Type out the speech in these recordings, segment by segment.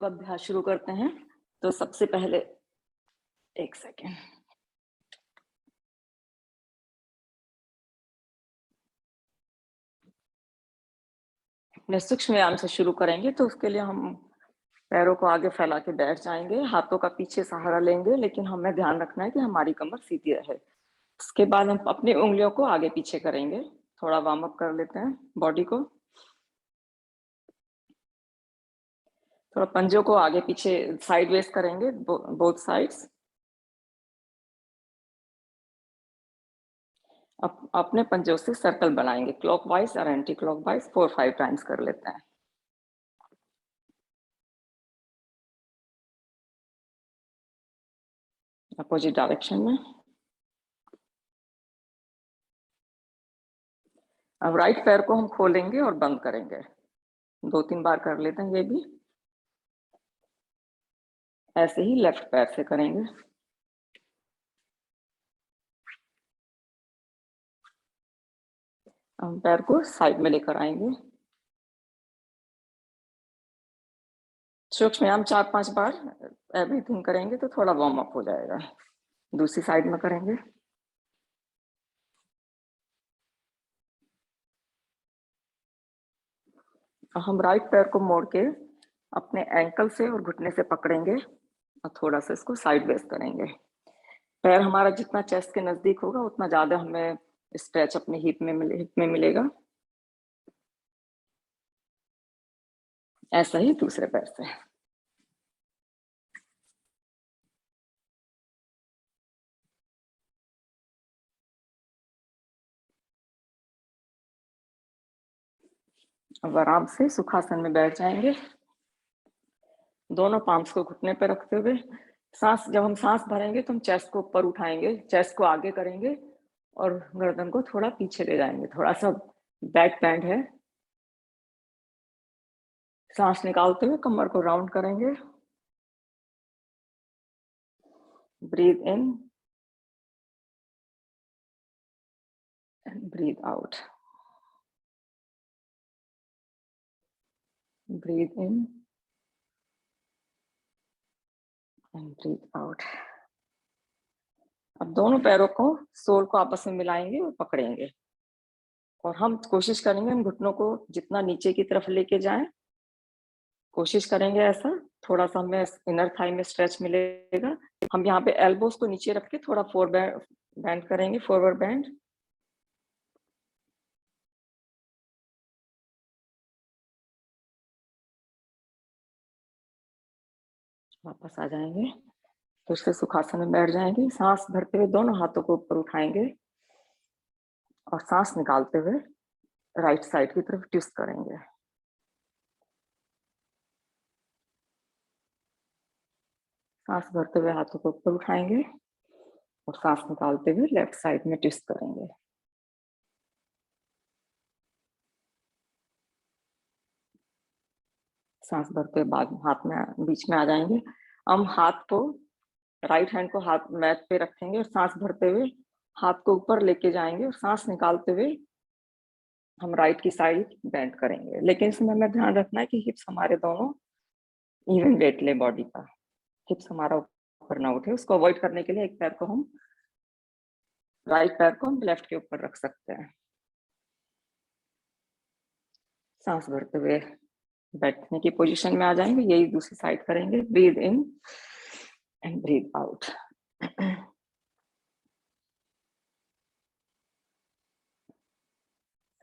तो अभ्यास शुरू करते हैं। तो सबसे पहले एक सेकेंड, अपने सूक्ष्म व्यायाम से शुरू करेंगे। तो उसके लिए हम पैरों को आगे फैला के बैठ जाएंगे, हाथों का पीछे सहारा लेंगे, लेकिन हमें ध्यान रखना है कि हमारी कमर सीधी रहे। उसके बाद हम अपनी उंगलियों को आगे पीछे करेंगे। थोड़ा वार्म अप कर लेते हैं बॉडी को। थोड़ा पंजों को आगे पीछे साइडवेज करेंगे, बोथ साइड्स। अपने पंजों से सर्कल बनाएंगे, क्लॉकवाइज और एंटी क्लॉकवाइज 4-5 टाइम्स कर लेते हैं। अपोजिट डायरेक्शन में। अब राइट पैर को हम खोलेंगे और बंद करेंगे। 2-3 बार कर लेते हैं ये भी। ऐसे ही लेफ्ट पैर से करेंगे। हम पैर को साइड में लेकर आएंगे। सूक्ष्म व्यायाम 4-5 बार एवरीथिंग करेंगे तो थोड़ा वार्म अप हो जाएगा। दूसरी साइड में करेंगे। हम राइट पैर को मोड़ के अपने एंकल से और घुटने से पकड़ेंगे और थोड़ा सा इसको साइडवेज करेंगे। पैर हमारा जितना चेस्ट के नजदीक होगा उतना ज्यादा हमें स्ट्रेच अपने हिप में मिलेगा। ऐसा ही दूसरे पैर से। अब आराम से सुखासन में बैठ जाएंगे, दोनों पाम्स को घुटने पे रखते हुए। जब हम सांस भरेंगे तो हम चेस्ट को ऊपर उठाएंगे, चेस्ट को आगे करेंगे और गर्दन को थोड़ा पीछे ले जाएंगे। थोड़ा सा बैक बैंड है। सांस निकालते हुए कमर को राउंड करेंगे। Breathe in and breathe out. Breathe in and breathe out. अब दोनों पैरों को, सोल को आपस में मिलाएंगे और पकड़ेंगे और हम कोशिश करेंगे हम घुटनों को जितना नीचे की तरफ लेके जाएं। कोशिश करेंगे ऐसा। थोड़ा सा हमें इनर थाई में स्ट्रेच मिलेगा। हम यहाँ पे एल्बोस को नीचे रख के थोड़ा बैंड करेंगे, फॉरवर्ड बैंड। वापस आ जाएंगे। फिर से सुखासन में बैठ जाएंगे। सांस भरते हुए दोनों हाथों को ऊपर उठाएंगे और सांस निकालते हुए राइट साइड की तरफ ट्विस्ट करेंगे। सांस भरते हुए हाथों को ऊपर उठाएंगे और सांस निकालते हुए लेफ्ट साइड में ट्विस्ट करेंगे। सांस भरते हुए बाद हाथ में बीच में आ जाएंगे। हम हाथ को, राइट हैंड को हाथ मैट पे रखेंगे और सांस भरते हुए हाथ को ऊपर लेके जाएंगे और सांस निकालते हुए हम राइट की साइड बेंड करेंगे। लेकिन इसमें हमें ध्यान रखना है कि हिप्स हमारे दोनों इवन वेट ले बॉडी का। हिप्स हमारा ऊपर ना उठे। उसको अवॉइड करने के लिए एक पैर को हम, राइट पैर को हम लेफ्ट के ऊपर रख सकते हैं। सांस भरते हुए बैठने की पोजीशन में आ जाएंगे। यही दूसरी साइड करेंगे। Breathe in and breathe out.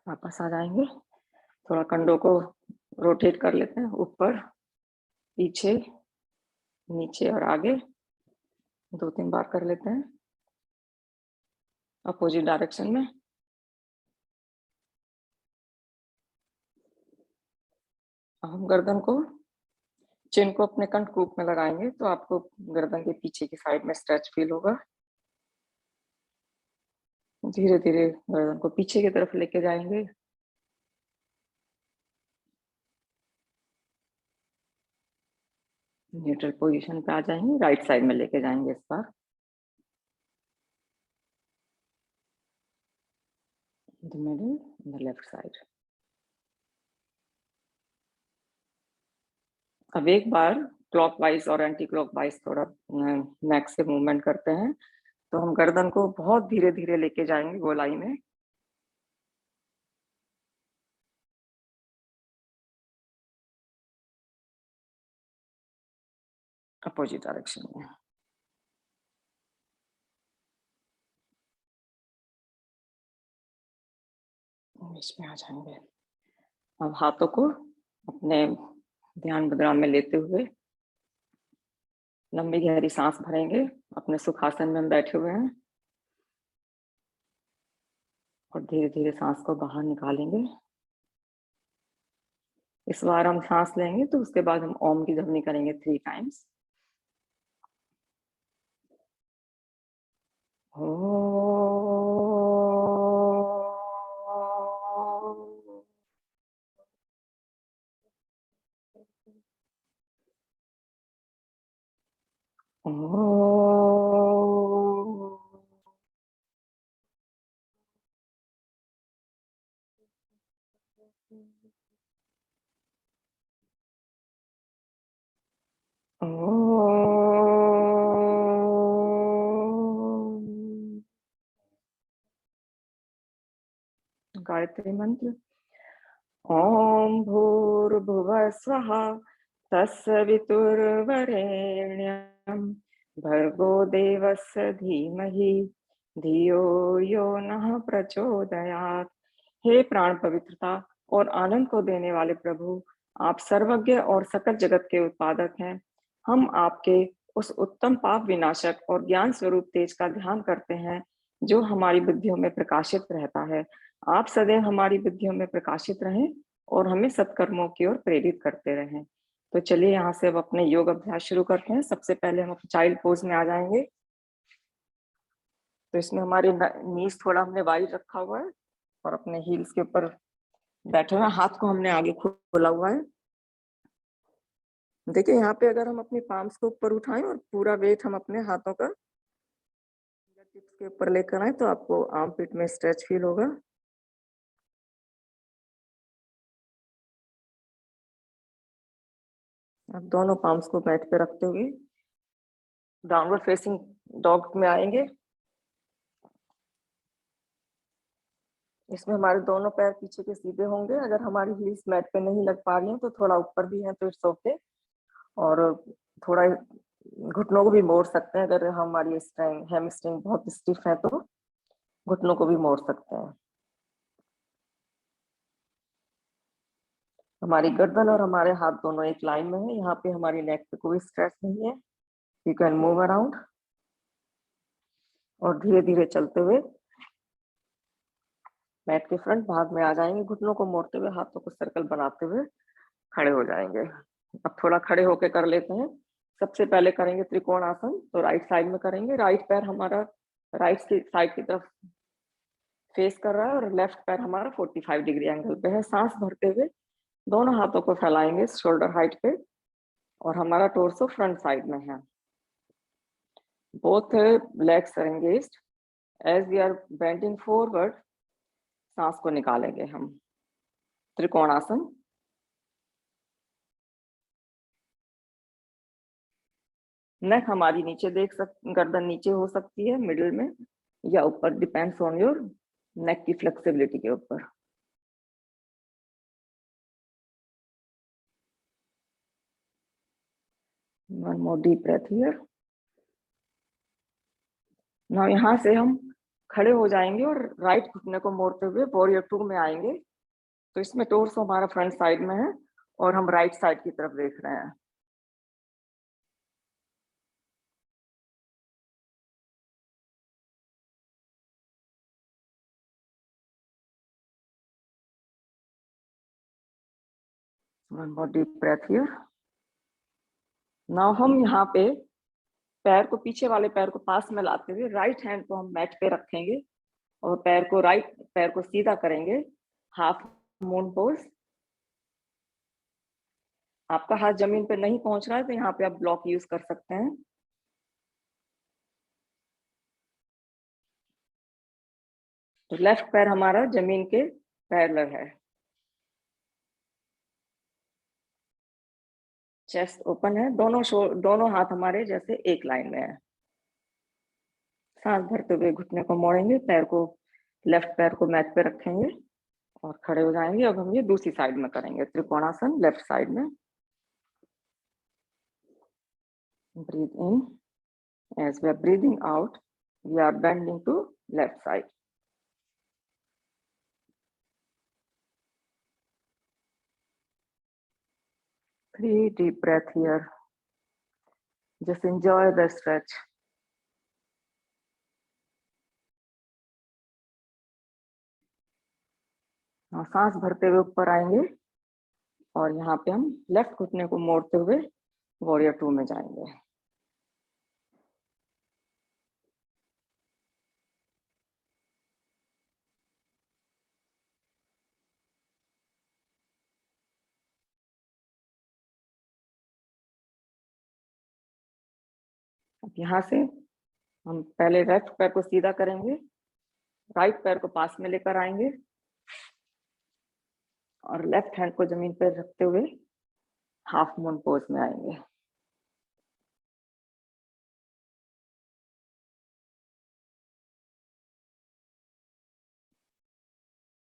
वापस आ जाएंगे। थोड़ा कंधों को रोटेट कर लेते हैं, ऊपर पीछे नीचे और आगे। 2-3 बार कर लेते हैं अपोजिट डायरेक्शन में। हम गर्दन को, चिन को अपने कंठकूप में लगाएंगे तो आपको गर्दन के पीछे की साइड में स्ट्रेच फील होगा। धीरे धीरे गर्दन को पीछे की तरफ लेके जाएंगे। न्यूट्रल पोजीशन पे आ जाएंगे। राइट साइड में लेके जाएंगे इस बार। the middle and the left side. अब एक बार क्लॉकवाइज और एंटी क्लॉकवाइज थोड़ा नेक से मूवमेंट करते हैं, तो हम गर्दन को बहुत धीरे धीरे लेके जाएंगे गोलाई में, अपोजिट डायरेक्शन में। बीच में आ जाएंगे। अब हाथों को अपने ध्यान मुद्रा में लेते हुए लंबी गहरी सांस भरेंगे। अपने सुखासन में हम बैठे हुए हैं और धीरे धीरे सांस को बाहर निकालेंगे। इस बार हम सांस लेंगे तो उसके बाद हम ओम की ध्वनि करेंगे 3 टाइम्स। गायत्री मंत्र। ओम भूर्भुवः स्वः तत्सवितुर्वरेण्यं भर्गो देवस्य धीमहि धियो यो नः प्रचोदयात्। हे प्राण पवित्रता और आनंद को देने वाले प्रभु, आप सर्वज्ञ और सकल जगत के उत्पादक हैं। हम आपके उस उत्तम पाप विनाशक और ज्ञान स्वरूप तेज का ध्यान करते हैं जो हमारी बुद्धियों में प्रकाशित रहता है। आप सदैव हमारी बुद्धियों में प्रकाशित रहें और हमें सत्कर्मों की ओर प्रेरित करते रहें। तो चलिए यहाँ से अब अपने योग अभ्यास शुरू करते हैं। सबसे पहले हम चाइल्ड पोज में आ जाएंगे। तो इसमें हमारे नीज थोड़ा हमने वाइड रखा हुआ है और अपने हील्स के ऊपर बैठे हुए, हाथ को हमने आगे खोला हुआ है। देखिए यहाँ पे अगर हम अपनी पाम्स को ऊपर उठाएं और पूरा वेट हम अपने हाथों का टिप्स के ऊपर लेकर आए तो आपको आर्म पिट में स्ट्रेच फील होगा। आप दोनों पाम्स को मैट पे रखते हुए डाउनवर्ड फेसिंग डॉग में आएंगे। इसमें हमारे दोनों पैर पीछे के सीधे होंगे। अगर हमारी हील्स मैट पे नहीं लग पा रही हैं तो थोड़ा ऊपर भी है तो इट्स ओके। और थोड़ा घुटनों को भी मोड़ सकते हैं। अगर हमारी हैमस्ट्रिंग बहुत स्टिफ है तो घुटनों को भी मोड़ सकते हैं। हमारी गर्दन और हमारे हाथ दोनों एक लाइन में है। यहाँ पे हमारी नेक पे कोई स्ट्रेस नहीं है। यू कैन मूव अराउंड और धीरे धीरे चलते हुए मैट के फ्रंट भाग में आ जाएंगे। घुटनों को मोड़ते हुए हाथों को सर्कल बनाते हुए खड़े हो जाएंगे। अब थोड़ा खड़े होके कर लेते हैं। सबसे पहले करेंगे त्रिकोण आसन। तो राइट साइड में करेंगे। राइट पैर हमारा राइट साइड की तरफ फेस कर रहा है और लेफ्ट पैर हमारा 45 डिग्री एंगल पे है। सांस भरते हुए दोनों हाथों को फैलाएंगे शोल्डर हाइट पे और हमारा टोर्सो फ्रंट साइड में है। Both legs are engaged. As we are bending forward, सांस को निकालेंगे हम। त्रिकोणासन। नेक हमारी नीचे गर्दन नीचे हो सकती है मिडिल में या ऊपर, डिपेंड्स ऑन योर नेक की फ्लेक्सिबिलिटी के ऊपर। One more deep breath here. Now यहाँ से हम खड़े हो जाएंगे और राइट घुटने को मोड़ते हुए वॉरियर 2 में आएंगे। तो इसमें टोर्सो हमारा फ्रंट साइड में है और हम राइट साइड की तरफ देख रहे हैं। One more deep breath here. Now हम यहाँ पे पैर को, पीछे वाले पैर को पास में लाते हुए राइट हैंड को हम मैट पे रखेंगे और राइट पैर को सीधा करेंगे। Half moon pose. आपका हाथ जमीन पे नहीं पहुंच रहा है तो यहाँ पे आप ब्लॉक यूज कर सकते हैं। तो लेफ्ट पैर हमारा जमीन के पैरेलल है। चेस्ट ओपन है, दोनों हाथ हमारे जैसे एक लाइन में है। सांस भरते हुए घुटने को मोड़ेंगे, पैर को लेफ्ट पैर को मैट पे रखेंगे और खड़े हो जाएंगे। अब हम ये दूसरी साइड में करेंगे, त्रिकोणासन लेफ्ट साइड में। Breathe in, as we are breathing out, we are bending to left side. Three deep breath here. Just enjoy the stretch. सांस भरते हुए ऊपर आएंगे और यहाँ पे हम लेफ्ट घुटने को मोड़ते हुए वॉरियर 2 में जाएंगे। अब यहाँ से हम पहले लेफ्ट पैर को सीधा करेंगे, राइट पैर को पास में लेकर आएंगे और लेफ्ट हैंड को जमीन पर रखते हुए हाफ मून पोज में आएंगे।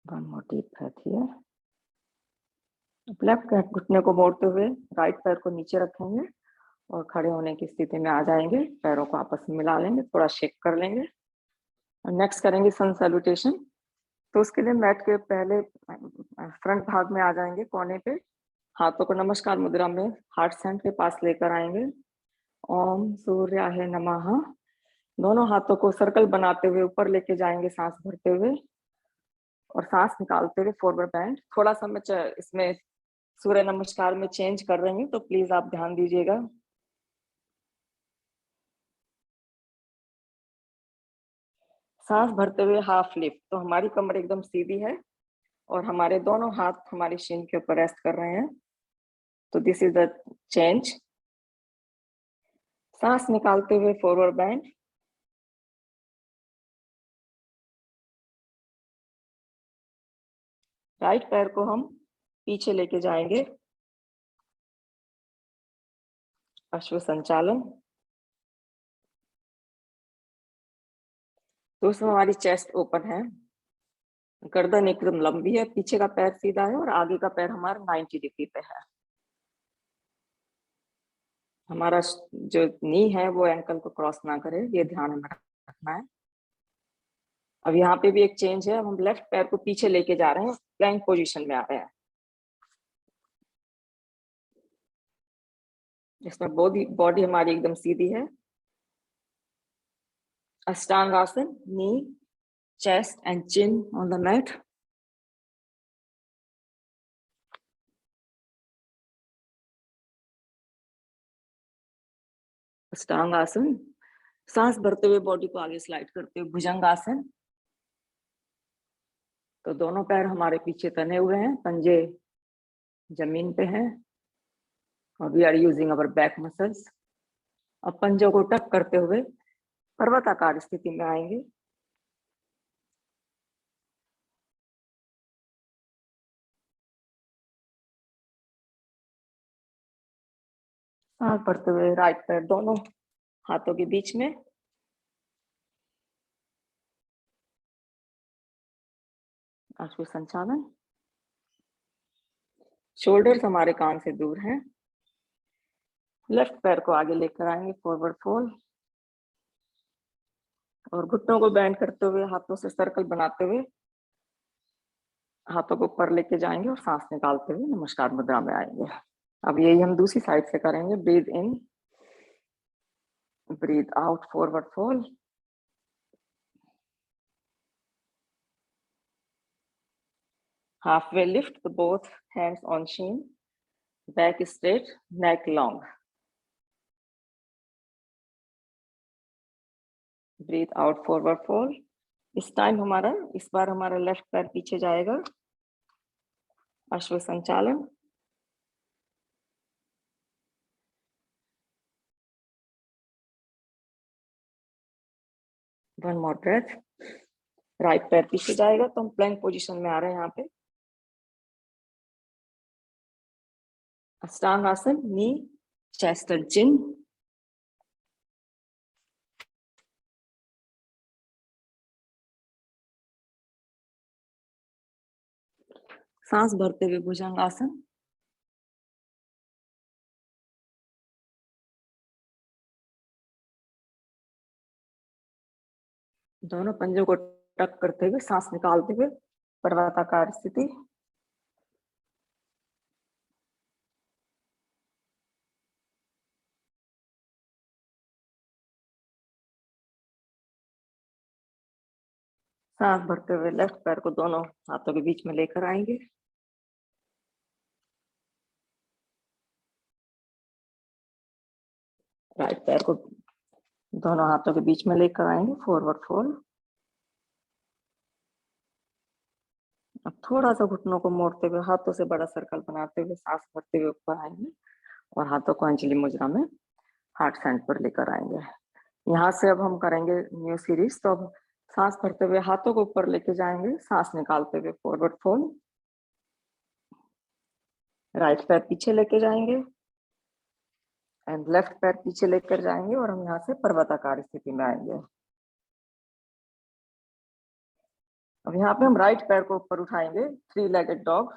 One more deep breath here. Left घुटने को मोड़ते हुए राइट पैर को नीचे रखेंगे और खड़े होने की स्थिति में आ जाएंगे। पैरों को आपस में मिला लेंगे, थोड़ा शेक कर लेंगे। नेक्स्ट करेंगे सन सैल्यूटेशन। तो उसके लिए मैट के पहले फ्रंट भाग में आ जाएंगे, कोने पे हाथों को नमस्कार मुद्रा में हार्ट सेंटर के पास लेकर आएंगे। ओम सूर्याय नमः। दोनों हाथों को सर्कल बनाते हुए ऊपर लेके जाएंगे सांस भरते हुए और सांस निकालते हुए फॉरवर्ड बेंड। थोड़ा सा मैं इसमें सूर्य नमस्कार में चेंज कर रही हूँ, तो प्लीज आप ध्यान दीजिएगा। सांस भरते हुए हाफ लिफ्ट, तो हमारी कमर एकदम सीधी है और हमारे दोनों हाथ हमारी शीन के ऊपर रेस्ट कर रहे हैं। तो दिस इज द चेंज। सांस निकालते हुए फॉरवर्ड बेंड, राइट पैर को हम पीछे लेके जाएंगे, अश्व संचालन। तो उसमें हमारी चेस्ट ओपन है, गर्दन एकदम लंबी है, पीछे का पैर सीधा है और आगे का पैर हमारा 90 डिग्री पे है। हमारा जो नी है वो एंकल को क्रॉस ना करे, ये ध्यान में रखना है। अब यहाँ पे भी एक चेंज है, हम लेफ्ट पैर को पीछे लेके जा रहे हैं, प्लैंक पोजीशन में आ रहे हैं। इसमें बॉडी हमारी एकदम सीधी है। अष्टांग आसन, नी, chest and chin on the mat. अष्टांग आसन, सांस भरते हुए बॉडी को आगे स्लाइड करते हुए भुजंग आसन। तो दोनों पैर हमारे पीछे तने हुए हैं, पंजे जमीन पे हैं और we are using our back muscles. अब पंजों को टक करते हुए पर्वताकार स्थिति में आएंगे। सांस भरते हुए राइट पैर दोनों हाथों के बीच में, अश्व संचालन। शोल्डर्स हमारे कान से दूर हैं। लेफ्ट पैर को आगे लेकर आएंगे, फॉरवर्ड फोल्ड, और घुटनों को बैंड करते हुए हाथों से सर्कल बनाते हुए हाथों को ऊपर लेके जाएंगे और सांस निकालते हुए नमस्कार मुद्रा में आएंगे। अब यही हम दूसरी साइड से करेंगे। Breathe in, breathe out, forward fold. Halfway lift, both hands on shin, back straight, neck long. Breathe out, forward fold. इस बार हमारा लेफ्ट पैर पीछे जाएगा, अश्व संचालन। One more breath. राइट पैर पीछे जाएगा तो हम प्लैंक पोजीशन में आ रहे हैं। यहाँ पे अष्टांग आसन, नी चेस्ट एंड चिन। सांस भरते हुए भुजंगासन। दोनों पंजों को टक करते हुए सांस निकालते हुए पर्वताकार स्थिति। सांस भरते हुए लेफ्ट पैर को दोनों हाथों के बीच में लेकर आएंगे। राइट पैर को दोनों हाथों के बीच में लेकर आएंगे, फॉरवर्ड फोल्ड। अब थोड़ा सा घुटनों को मोड़ते हुए हाथों से बड़ा सर्कल बनाते हुए सांस भरते हुए ऊपर आएंगे और हाथों को अंजलि मुद्रा में हार्ट सेंटर पर लेकर आएंगे। यहाँ से अब हम करेंगे न्यू सीरीज। तो अब सांस भरते हुए हाथों को ऊपर लेके जाएंगे, सांस निकालते हुए फॉरवर्ड फोल्ड। राइट पैर पीछे लेके जाएंगे एंड लेफ्ट पैर पीछे लेकर जाएंगे और हम यहाँ से पर्वताकार स्थिति में आएंगे। अब यहाँ पे हम राइट पैर को ऊपर उठाएंगे, 3-legged डॉग।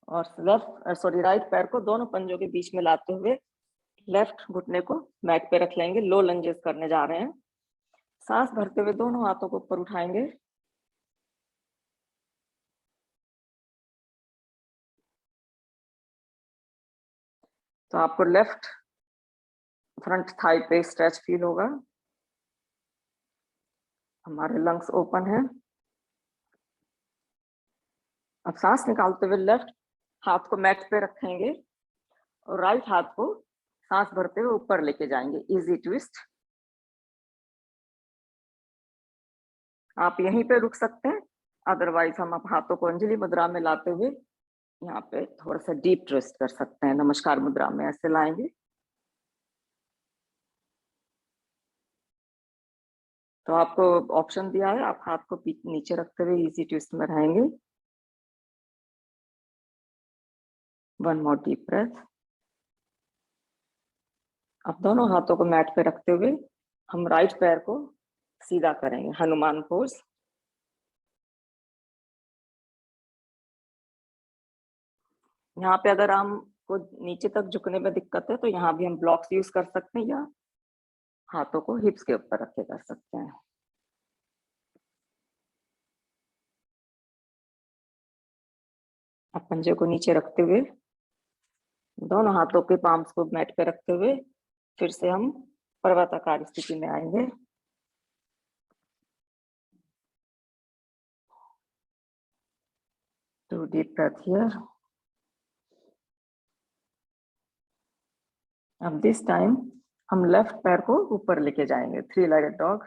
और राइट पैर को दोनों पंजों के बीच में लाते हुए लेफ्ट घुटने को मैट पे रख लेंगे। लो लंजेस करने जा रहे हैं। सांस भरते हुए दोनों हाथों को ऊपर उठाएंगे। तो आपको लेफ्ट फ्रंट थाई पे स्ट्रेच फील होगा। हमारे लंग्स ओपन है। अब सांस निकालते हुए लेफ्ट हाथ को मैट पे रखेंगे और राइट हाथ को सांस भरते हुए ऊपर लेके जाएंगे, इजी ट्विस्ट। आप यहीं पे रुक सकते हैं, अदरवाइज हम आप हाथों को अंजलि मुद्रा में लाते हुए यहाँ पे थोड़ा सा डीप ट्विस्ट कर सकते हैं। नमस्कार मुद्रा में ऐसे लाएंगे। तो आपको ऑप्शन दिया है, आप हाथ को नीचे रखते हुए इजी ट्विस्ट में रहेंगे। 1 more deep breath। अब दोनों हाथों को मैट पे रखते हुए हम राइट पैर को सीधा करेंगे, हनुमान पोज। यहाँ पे अगर हमको नीचे तक झुकने में दिक्कत है तो यहाँ भी हम ब्लॉक्स यूज कर सकते हैं या हाथों को हिप्स के ऊपर रख के कर सकते हैं। अब पंजे को नीचे रखते हुए दोनों हाथों के पाम्स को मैट पे रखते हुए फिर से हम पर्वताकार स्थिति में आएंगे। Two deep breath here. अब दिस टाइम हम लेफ्ट पैर को ऊपर लेके जाएंगे, 3-legged डॉग।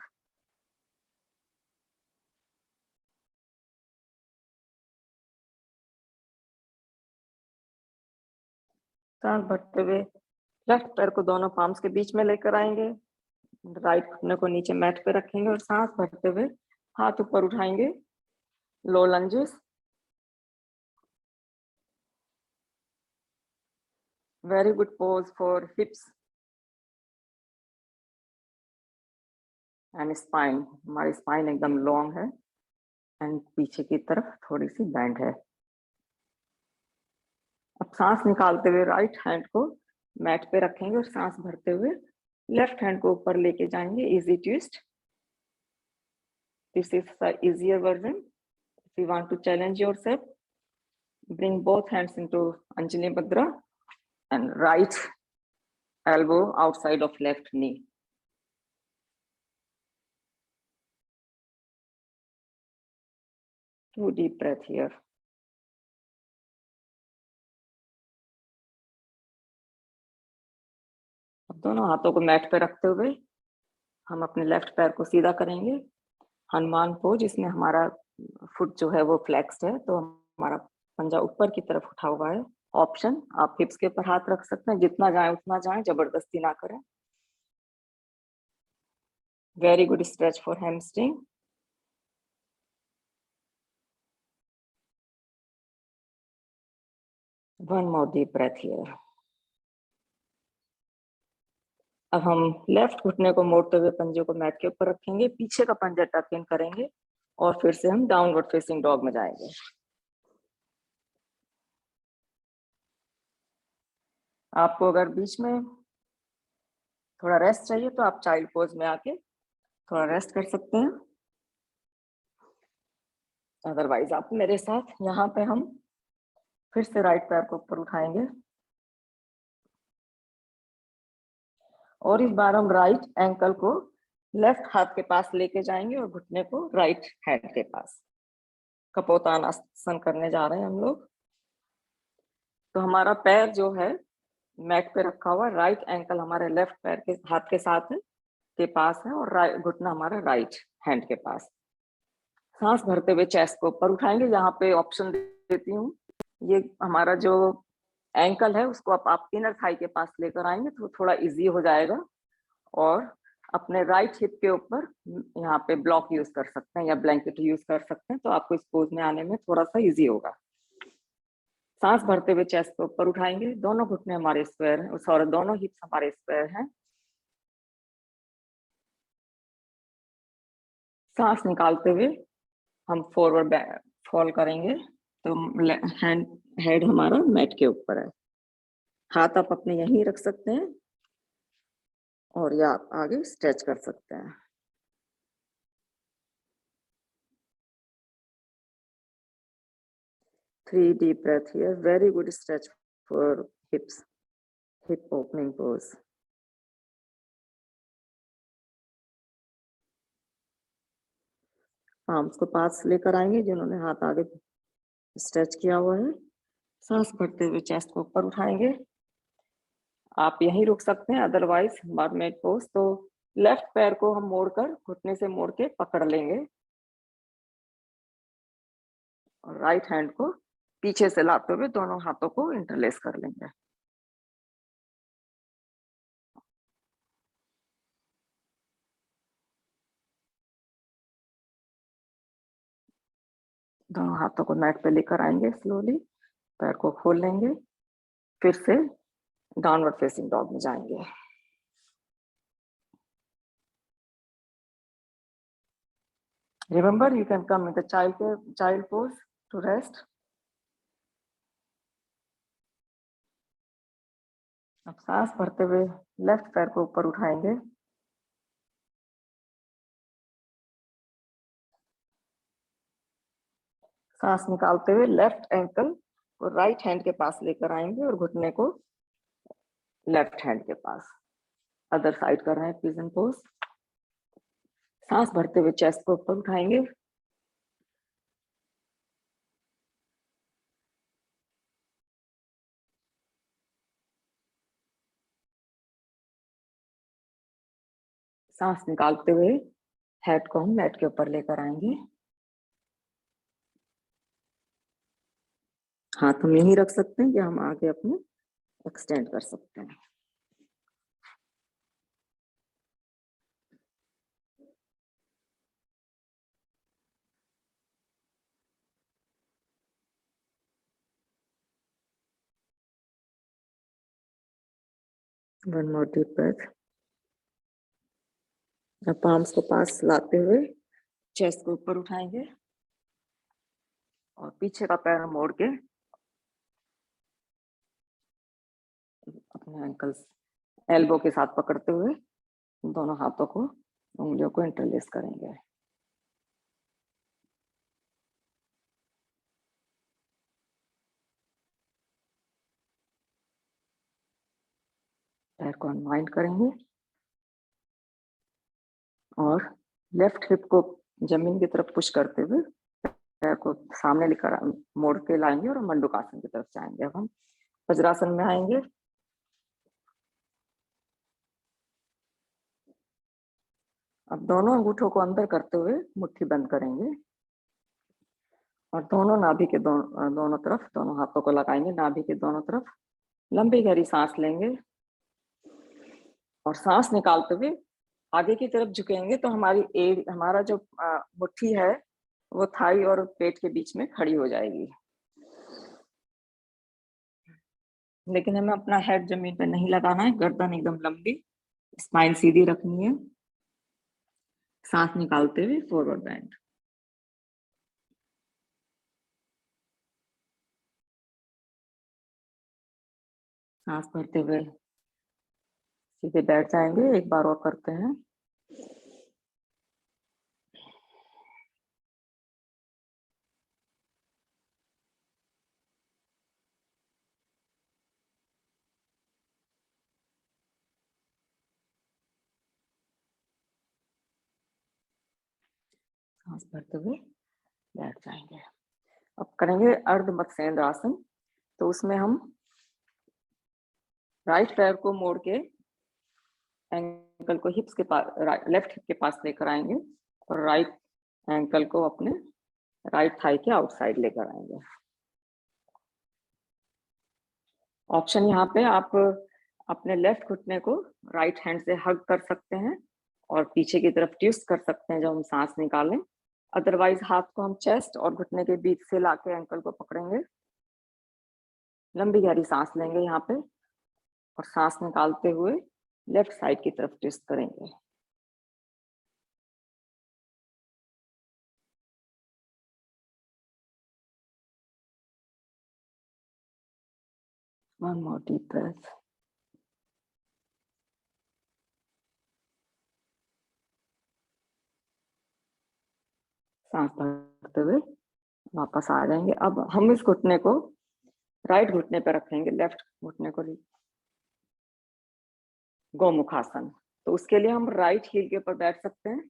सांस भरते हुए लेफ्ट पैर को दोनों पाम्स के बीच में लेकर आएंगे। राइट घुटने को नीचे मैट पे रखेंगे और सांस भरते हुए हाथ ऊपर उठाएंगे, low lunges. Very good pose for hips and spine. हमारी स्पाइन एकदम लॉन्ग है एंड पीछे की तरफ थोड़ी सी बैंड है। अब सांस निकालते हुए राइट हैंड को मैट पे रखेंगे और सांस भरते हुए लेफ्ट हैंड को ऊपर लेके जाएंगे, easy twist. This is the easier version. If you want to challenge yourself, bring both hands into Anjali Mudra and right elbow outside of left knee. Two deep breath here. अब दोनों हाथों को mat पे रखते हुए हम अपने left पैर को सीधा करेंगे, हनुमान पोज। इसमें हमारा फुट जो है वो फ्लेक्स्ड है, तो हमारा पंजा ऊपर की तरफ उठा हुआ है। ऑप्शन, आप हिप्स के ऊपर हाथ रख सकते हैं, जितना जाए उतना जाए, जबरदस्ती ना करें। Very good stretch for hamstring. One more deep breath here. अब हम लेफ्ट घुटने को मोड़ते हुए पंजे को मैट के ऊपर रखेंगे, पीछे का पंजा टक इन करेंगे और फिर से हम डाउनवर्ड फेसिंग डॉग में जाएंगे। आपको अगर बीच में थोड़ा रेस्ट चाहिए तो आप चाइल्ड पोज में आके थोड़ा रेस्ट कर सकते हैं। अदरवाइज आप मेरे साथ यहाँ पे हम फिर से राइट पैर को ऊपर उठाएंगे और इस बार हम राइट एंकल को लेफ्ट हाथ के पास लेके जाएंगे और घुटने को राइट हैंड के पास। कपोतानासन करने जा रहे हैं हम लोग। तो हमारा पैर जो है मैट पे रखा हुआ, राइट एंकल हमारे लेफ्ट पैर के हाथ के साथ है के पास है और राइट घुटना हमारा राइट हैंड के पास। सांस भरते हुए चेस्ट को ऊपर उठाएंगे। यहाँ पे ऑप्शन देती हूँ, ये हमारा जो एंकल है उसको आप इनर थाई के पास लेकर आएंगे तो थोड़ा इजी हो जाएगा। और अपने राइट हिप के ऊपर यहाँ पे ब्लॉक यूज कर सकते हैं या ब्लैंकेट यूज कर सकते हैं, तो आपको इस पोज में आने में थोड़ा सा इजी होगा। सांस भरते हुए चेस्ट को ऊपर उठाएंगे, दोनों घुटने हमारे स्क्वायर हैं, सॉरी दोनों हिप्स हमारे स्क्वायर हैं। सांस निकालते हुए हम फॉरवर्ड फॉल करेंगे तो हैंड हेड हमारा मैट के ऊपर है। हाथ आप अपने यहीं रख सकते हैं और या आप आगे स्ट्रेच कर सकते हैं। Three deep breath here. Very good stretch for hips, hip opening pose. Arms को पास लेकर आएंगे जिन्होंने हाथ आगे स्ट्रेच किया हुआ है। सांस भरते हुए चेस्ट को ऊपर उठाएंगे। आप यहीं रुक सकते हैं, अदरवाइज मरमेड पोज। तो लेफ्ट पैर को हम मोड़कर घुटने से मोड़ के पकड़ लेंगे और राइट हैंड को पीछे से लाते हुए दोनों हाथों को इंटरलेस कर लेंगे। दोनों हाथों को मैट पे लेकर आएंगे, स्लोली पैर को खोल लेंगे, फिर से डाउनवर्ड फेसिंग डॉग में जाएंगे। Remember, you can come in the child pose to rest. अब सांस भरते हुए लेफ्ट पैर को ऊपर उठाएंगे। सांस निकालते हुए लेफ्ट एंकल को राइट हैंड के पास लेकर आएंगे और घुटने को लेफ्ट हैंड के पास। अदर साइड कर रहे हैं पिजन पोज। सांस भरते हुए चेस्ट को ऊपर उठाएंगे। सांस निकालते हुए हेड को हम मैट के ऊपर लेकर आएंगे। हाथ हम यहीं रख सकते हैं या हम आगे अपने एक्सटेंड कर सकते हैं। One more deep breath. अब पाम्स को पास लाते हुए चेस्ट को ऊपर उठाएंगे और पीछे का पैर मोड़ के अपने एंकल्स एल्बो के साथ पकड़ते हुए दोनों हाथों को उंगलियों को इंटरलेस करेंगे। पैर को अनवाइंड करेंगे और लेफ्ट हिप को जमीन की तरफ पुश करते हुए पैर को सामने लेकर मोड़ के लाएंगे और मंडूकासन की तरफ जाएंगे। अब हम वज्रासन में आएंगे। अब दोनों अंगूठों को अंदर करते हुए मुट्ठी बंद करेंगे और दोनों नाभि के दोनों तरफ दोनों हाथों को लगाएंगे नाभि के दोनों तरफ। लंबी गहरी सांस लेंगे और सांस निकालते हुए आगे की तरफ झुकेंगे तो हमारा जो मुट्ठी है वो थाई और पेट के बीच में खड़ी हो जाएगी। लेकिन हमें अपना हेड जमीन पे नहीं लगाना है, गर्दन एकदम लंबी, स्पाइन सीधी रखनी है। सांस निकालते हुए फॉरवर्ड बेंड। सांस भरते हुए सीधे बैठ जाएंगे। एक बार और करते हैं। सांस भरते हुए बैठ जाएंगे। अब करेंगे अर्ध मत्स्येंद्र आसन। तो उसमें हम राइट पैर को मोड़ के एंकल को हिप्स के पास, लेफ्ट हिप के पास लेकर आएंगे और राइट एंकल को अपने राइट थाई के आउटसाइड लेकर आएंगे। ऑप्शन यहाँ पे आप अपने लेफ्ट घुटने को राइट हैंड से हग कर सकते हैं और पीछे की तरफ ट्विस्ट कर सकते हैं जब हम सांस निकालें। अदरवाइज हाथ को हम चेस्ट और घुटने के बीच से लाके एंकल को पकड़ेंगे। लंबी गहरी सांस लेंगे यहाँ पे और सांस निकालते हुए लेफ्ट साइड की तरफ ट्विस्ट करेंगे। One more deep breath. सांस भरते हुए वापस आ जाएंगे। अब हम इस घुटने को राइट घुटने पर रखेंगे, लेफ्ट घुटने को गोमुखासन। तो उसके लिए हम राइट हील के ऊपर बैठ सकते हैं,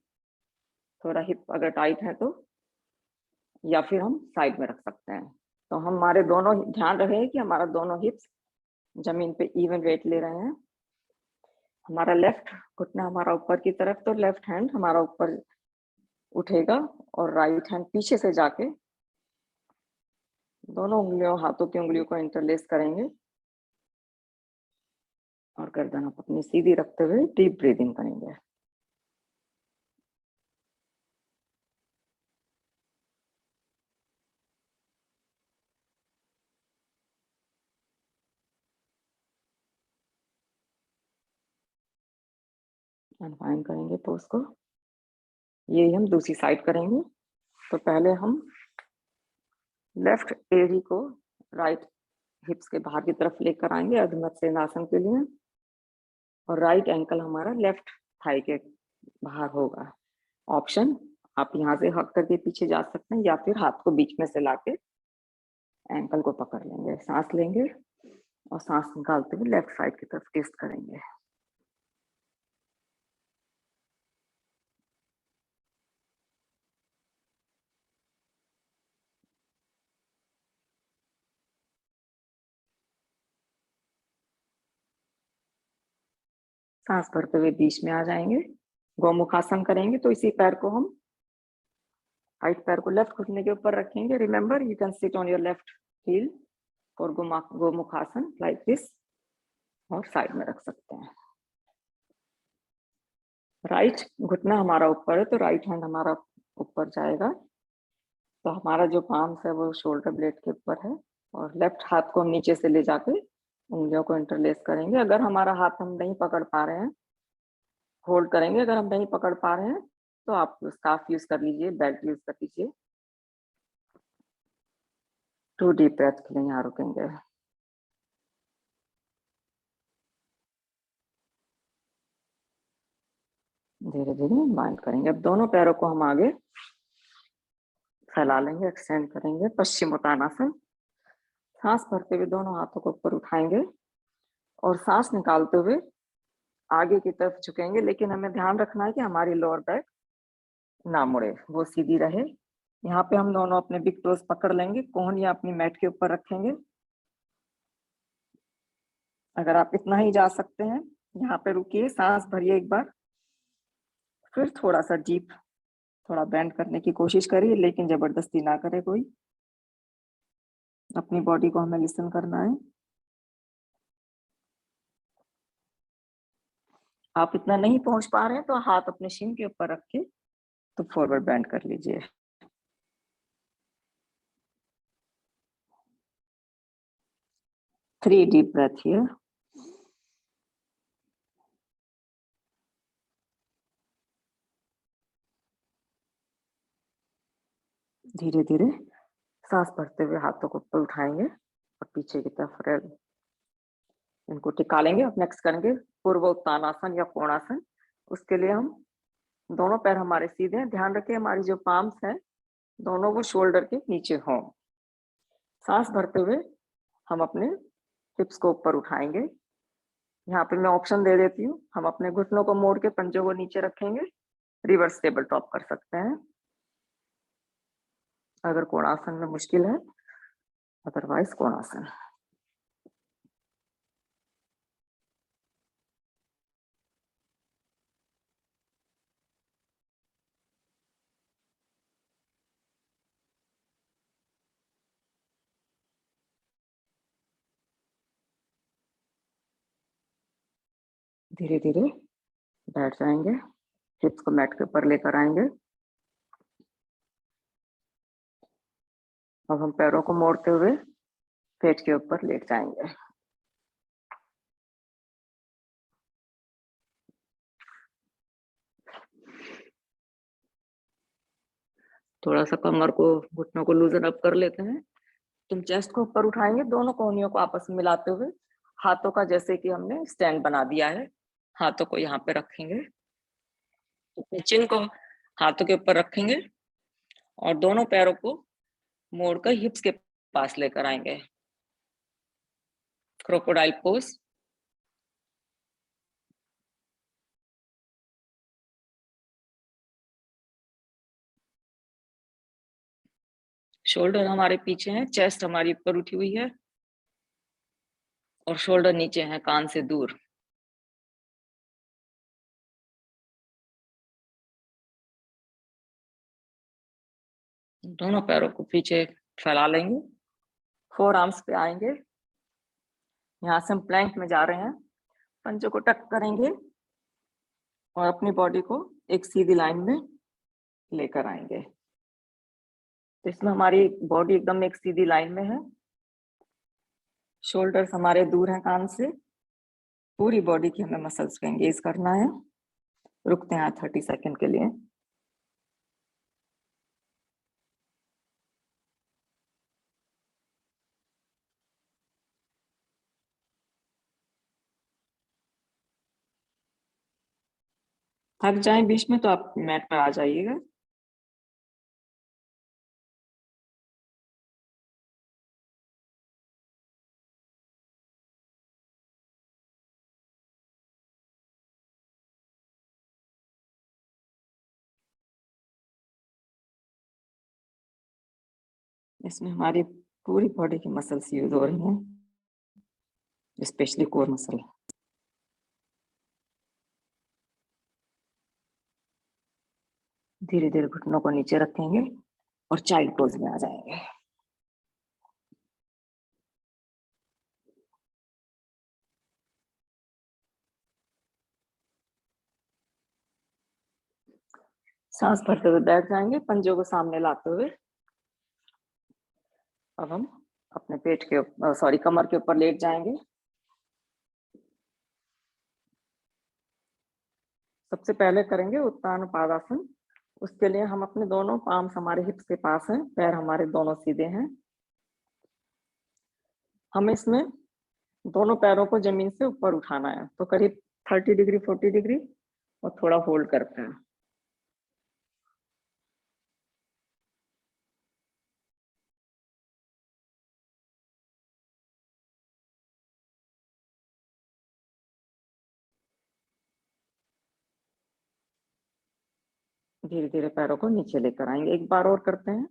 थोड़ा हिप अगर टाइट है तो, या फिर हम साइड में रख सकते हैं। तो हमारे दोनों, ध्यान रहे कि हमारा दोनों हिप्स जमीन पे इवन वेट ले रहे हैं। हमारा लेफ्ट घुटना हमारा ऊपर की तरफ, तो लेफ्ट हैंड हमारा ऊपर उठेगा और राइट हैंड पीछे से जाके दोनों उंगलियों, हाथों की उंगलियों को इंटरलेस करेंगे और गर्दन अपनी सीधी रखते हुए डीप ब्रीदिंग करेंगे। अनवाइंड करेंगे पोज को। ये हम दूसरी साइड करेंगे। तो पहले हम लेफ्ट एरी को राइट हिप्स के बाहर की तरफ लेकर आएंगे अर्ध मत्स्य आसन के लिए, और राइट एंकल हमारा लेफ्ट थाई के बाहर होगा। ऑप्शन, आप यहाँ से हक करके पीछे जा सकते हैं या फिर हाथ को बीच में से लाके एंकल को पकड़ लेंगे। सांस लेंगे और सांस निकालते हुए लेफ्ट साइड की तरफ ट्विस्ट करेंगे। सांस भरते हुए बीच में आ जाएंगे। गोमुखासन करेंगे। तो इसी पैर को हम, राइट पैर को लेफ्ट घुटने के ऊपर रखेंगे। Remember, you can sit on your left heel for Gomukhasana like this, और साइड में रख सकते हैं। राइट घुटना हमारा ऊपर है तो राइट हैंड हमारा ऊपर जाएगा। तो हमारा जो पाम है वो शोल्डर ब्लेड के ऊपर है, और लेफ्ट हाथ को हम नीचे से ले जाके उंगलियों को इंटरलेस करेंगे। अगर हमारा हाथ हम नहीं पकड़ पा रहे हैं, होल्ड करेंगे। अगर हम नहीं पकड़ पा रहे हैं तो आप स्कार्फ यूज कर लीजिए, बेल्ट यूज कर लीजिए। 2 डीप ब्रेथ के लिए यहाँ रुकेंगे। धीरे धीरे बाइंड करेंगे। अब दोनों पैरों को हम आगे फैला लेंगे, एक्सटेंड करेंगे, पश्चिमोत्तानासन। सांस भरते हुए दोनों हाथों को ऊपर उठाएंगे और सांस निकालते हुए आगे की तरफ झुकेंगे। लेकिन हमें ध्यान रखना है कि हमारी लोअर बैक ना मुड़े, वो सीधी रहे। यहाँ पे हम दोनों अपने बिग टोज पकड़ लेंगे, कोहनियां अपनी मैट के ऊपर रखेंगे। अगर आप इतना ही जा सकते हैं, यहाँ पे रुकिए, सांस भरिए एक बार, फिर थोड़ा सा डीप, थोड़ा बेंड करने की कोशिश करिए, लेकिन जबरदस्ती ना करे कोई। अपनी बॉडी को हमें लिसन करना है। आप इतना नहीं पहुंच पा रहे हैं तो हाथ अपने शिन के ऊपर रख के तो फॉरवर्ड बेंड कर लीजिए। 3 deep breath here. धीरे धीरे सांस भरते हुए हाथों को ऊपर उठाएंगे और पीछे की तरफ इनको टिका लेंगे। अब नेक्स्ट करेंगे पूर्व उत्तानासन या कोणासन। उसके लिए हम दोनों पैर हमारे सीधे हैं। ध्यान रखें हमारी जो पाम्स हैं दोनों वो शोल्डर के नीचे हों। सांस भरते हुए हम अपने हिप्स को ऊपर उठाएंगे। यहाँ पे मैं ऑप्शन दे देती हूँ, हम अपने घुटनों को मोड़ के पंजों को नीचे रखेंगे, रिवर्स टेबल टॉप कर सकते हैं अगर कोणासन में मुश्किल है, अदरवाइज कोणासन। धीरे धीरे बैठ जाएंगे, हिप्स को मैट के ऊपर लेकर आएंगे। अब हम पैरों को मोड़ते हुए पेट के ऊपर लेट जाएंगे। थोड़ा सा कमर को, घुटनों को लूजन अप कर लेते हैं। तुम चेस्ट को ऊपर उठाएंगे, दोनों कोहनियों को आपस में मिलाते हुए हाथों का जैसे कि हमने स्टैंड बना दिया है, हाथों को यहाँ पे रखेंगे, चिन को हाथों के ऊपर रखेंगे और दोनों पैरों को मोड़कर हिप्स के पास लेकर आएंगे। Crocodile pose. शोल्डर हमारे पीछे हैं, चेस्ट हमारी ऊपर उठी हुई है और शोल्डर नीचे है, कान से दूर। दोनों पैरों को पीछे फैला लेंगे, फोर आर्म्स पे आएंगे। यहाँ से हम प्लैंक में जा रहे हैं। पंजों को टक करेंगे और अपनी बॉडी को एक सीधी लाइन में लेकर आएंगे। तो इसमें हमारी बॉडी एकदम एक सीधी लाइन में है, शोल्डर्स हमारे दूर हैं कान से। पूरी बॉडी की हमें मसल्स को एंगेज करना है। रुकते हैं 30 सेकंड के लिए। थक जाएं बीच में तो आप मैट पर आ जाइएगा। इसमें हमारी पूरी बॉडी की मसल्स यूज हो रही हैं, स्पेशली कोर मसल। धीरे धीरे घुटनों को नीचे रखेंगे और चाइल्ड पोज में आ जाएंगे। सांस भरते हुए बैठ जाएंगे, पंजों को सामने लाते हुए। अब हम अपने पेट के सॉरी कमर के ऊपर लेट जाएंगे। सबसे पहले करेंगे उत्तान पादासन। उसके लिए हम अपने दोनों पाम्स हमारे हिप्स के पास हैं, पैर हमारे दोनों सीधे हैं। हमें इसमें दोनों पैरों को जमीन से ऊपर उठाना है, तो करीब 30 डिग्री 40 डिग्री और थोड़ा होल्ड करते हैं। धीरे धीरे पैरों को नीचे लेकर आएंगे। एक बार और करते हैं।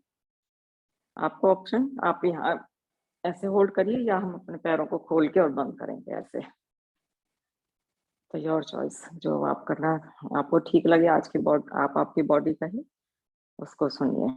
आपको ऑप्शन, आप यहाँ ऐसे होल्ड करिए या हम अपने पैरों को खोल के और बंद करेंगे ऐसे। तो योर चॉइस, जो आप करना आपको ठीक लगे आज की बॉडी, आप आपकी बॉडी का ही उसको सुनिए।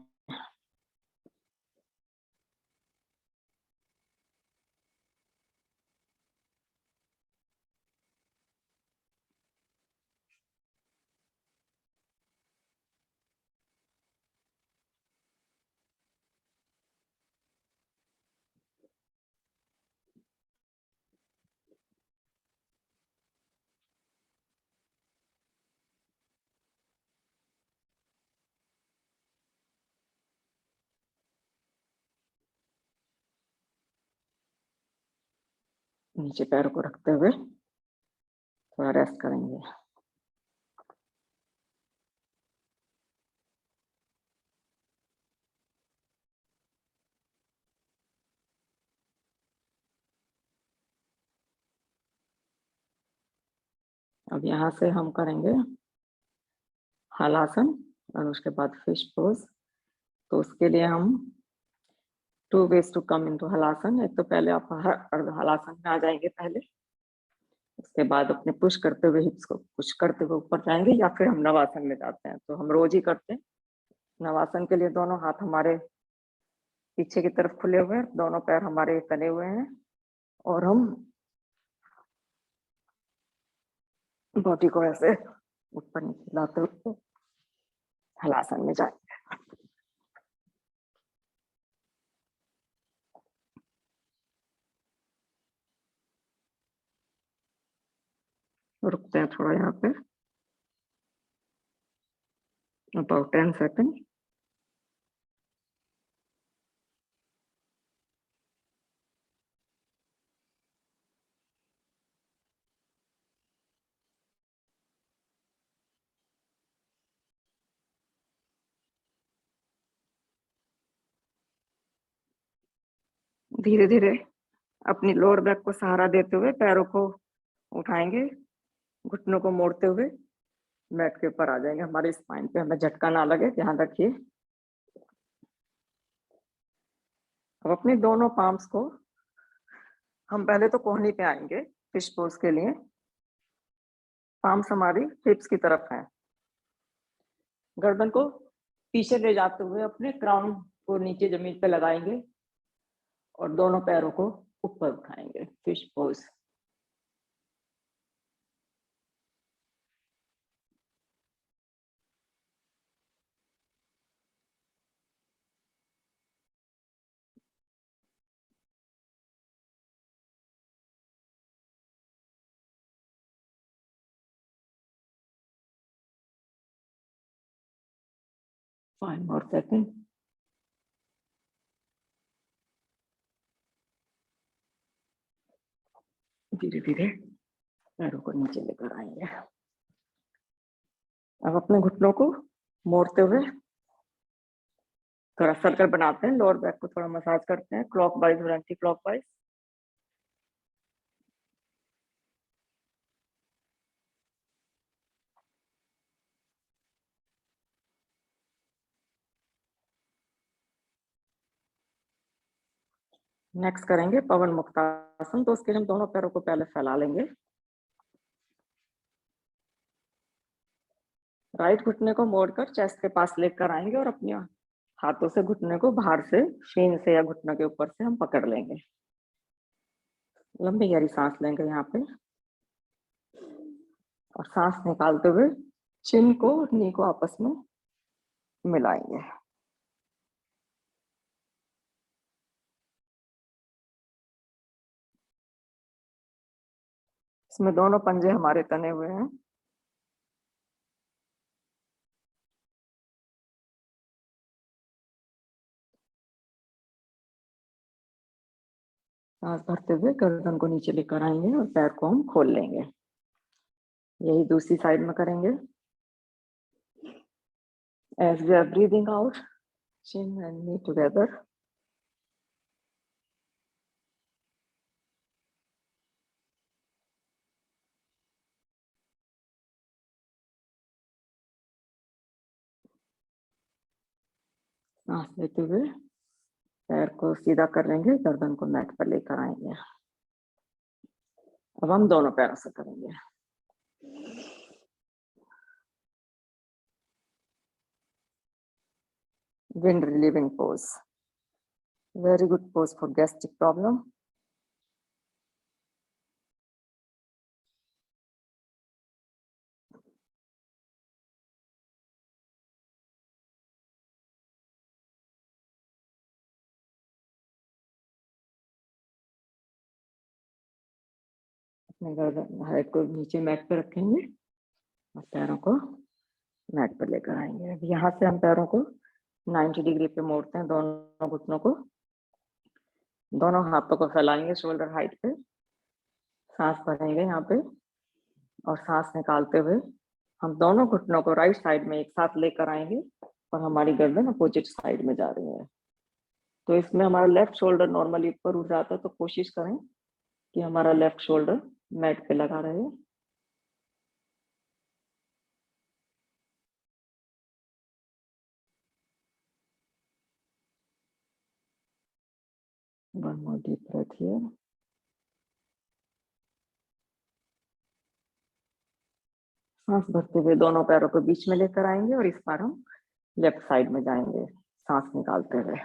नीचे पैरों को रखते हुए थोड़ा रेस्ट करेंगे। अब यहाँ से हम करेंगे हलासन और उसके बाद फिश पोज। तो उसके लिए हम 2 ways to come into Halasana. एक तो पहले आप अर्ध हलासन में आ जाएंगे पहले, उसके बाद अपने पुश करते हुए हिप्स को पुश करते हुए ऊपर जाएंगे, या फिर हम नवासन में जाते हैं। तो हम रोज ही करते हैं। नवासन के लिए दोनों हाथ हमारे पीछे की तरफ खुले हुए हैं, दोनों पैर हमारे तने हुए हैं और हम बॉडी को ऐसे ऊपर नीचे लाते हुए हलासन में जाएंगे। रुकते हैं थोड़ा यहाँ पे, अबाउट 10 सेकेंड। धीरे धीरे अपनी लोअर बैक को सहारा देते हुए पैरों को उठाएंगे, घुटनों को मोड़ते हुए मैट के ऊपर आ जाएंगे। हमारे स्पाइन पे हमें झटका ना लगे, ध्यान रखिए। अब अपने दोनों पाम्स को हम पहले तो कोहनी पे आएंगे फिश पोज के लिए। पाम्स हमारी हिप्स की तरफ है। गर्दन को पीछे ले जाते हुए अपने क्राउन को नीचे जमीन पे लगाएंगे और दोनों पैरों को ऊपर उठाएंगे, fish pose. Five more seconds. धीरे धीरे पैरों को नीचे लेकर आएंगे। अब अपने घुटनों को मोड़ते हुए थोड़ा सर्कल बनाते हैं, लोअर बैक को थोड़ा मसाज करते हैं क्लॉकवाइज और एंटी क्लॉकवाइज। नेक्स्ट करेंगे पवन मुक्तासन। तो उसके लिए हम दोनों पैरों को पहले फैला लेंगे। राइट घुटने को मोड़कर चेस्ट के पास लेकर आएंगे और अपने हाथों से घुटने को बाहर से शीन से या घुटने के ऊपर से हम पकड़ लेंगे। लंबी गहरी सांस लेंगे यहाँ पे और सांस निकालते हुए चिन को नी को आपस में मिलाएंगे। इसमें दोनों पंजे हमारे तने हुए हैं। सांस भरते हुए गर्दन को नीचे लेकर आएंगे और पैर को हम खोल लेंगे। यही दूसरी साइड में करेंगे। As we are breathing out, chin and knee together. सांस लेते हुए पैर को सीधा कर लेंगे, गर्दन को मैट पर लेकर आएंगे। अब हम दोनों पैरों से करेंगे। Wind relieving pose. Very good pose for gastric problem. अपने गर्दन हेड को नीचे मैट पर रखेंगे और पैरों को मैट पर लेकर आएंगे। अब यहाँ से हम पैरों को 90 डिग्री पे मोड़ते हैं, दोनों घुटनों को। दोनों हाथों को फैलाएंगे शोल्डर हाइट पे सांस भरेंगे यहाँ पे और सांस निकालते हुए हम दोनों घुटनों को राइट साइड में एक साथ लेकर आएंगे और हमारी गर्दन अपोजिट साइड में जा रही है। तो इसमें हमारा लेफ्ट शोल्डर नॉर्मली ऊपर उठ जाता है, तो कोशिश करें कि हमारा लेफ्ट शोल्डर मैट पे लगा रहे। One more deep breath here. सांस भरते हुए दोनों पैरों को बीच में लेकर आएंगे और इस बार हम लेफ्ट साइड में जाएंगे सांस निकालते हुए।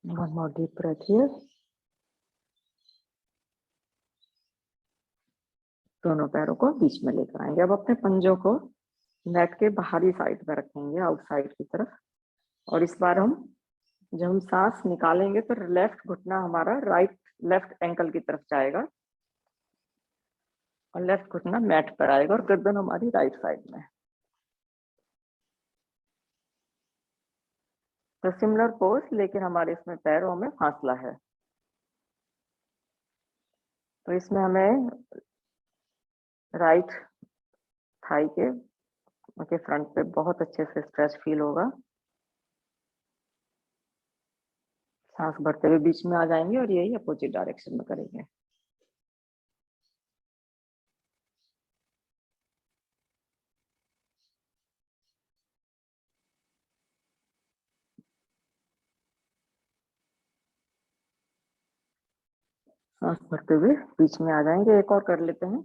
One more deep breath here. दोनों पैरों को बीच में लेकर आएंगे। अब अपने पंजों को नेट के बाहरी साइड में रखेंगे, आउटसाइड की तरफ। और इस बार हम जब हम सांस निकालेंगे तो लेफ्ट घुटना हमारा लेफ्ट एंकल की तरफ जाएगा और लेफ्ट घुटना मैट पर आएगा और गर्दन हमारी राइट साइड में। तो सिमिलर पोज, लेकिन हमारे इसमें पैरों में फासला है। तो इसमें हमें राइट थाई के फ्रंट पे बहुत अच्छे से स्ट्रेच फील होगा। सांस भरते हुए बीच में आ जाएंगे और यही अपोजिट डायरेक्शन में करेंगे। सांस भरते हुए बीच में आ जाएंगे। एक और कर लेते हैं।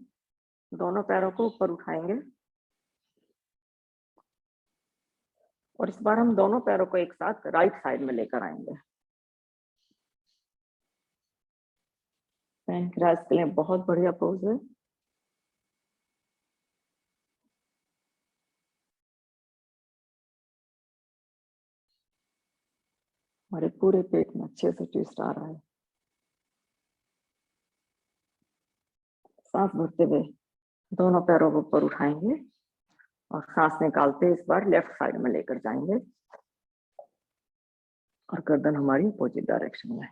दोनों पैरों को ऊपर उठाएंगे और इस बार हम दोनों पैरों को एक साथ राइट साइड में लेकर आएंगे। पैनक्रियास के लिए बहुत बढ़िया पोज है। हमारे पूरे पेट में अच्छे से ट्विस्ट आ रहा है। सांस भरते हुए दोनों पैरों को ऊपर उठाएंगे और सांस निकालते इस बार लेफ्ट साइड में लेकर जाएंगे और गर्दन हमारी अपोजिट डायरेक्शन में।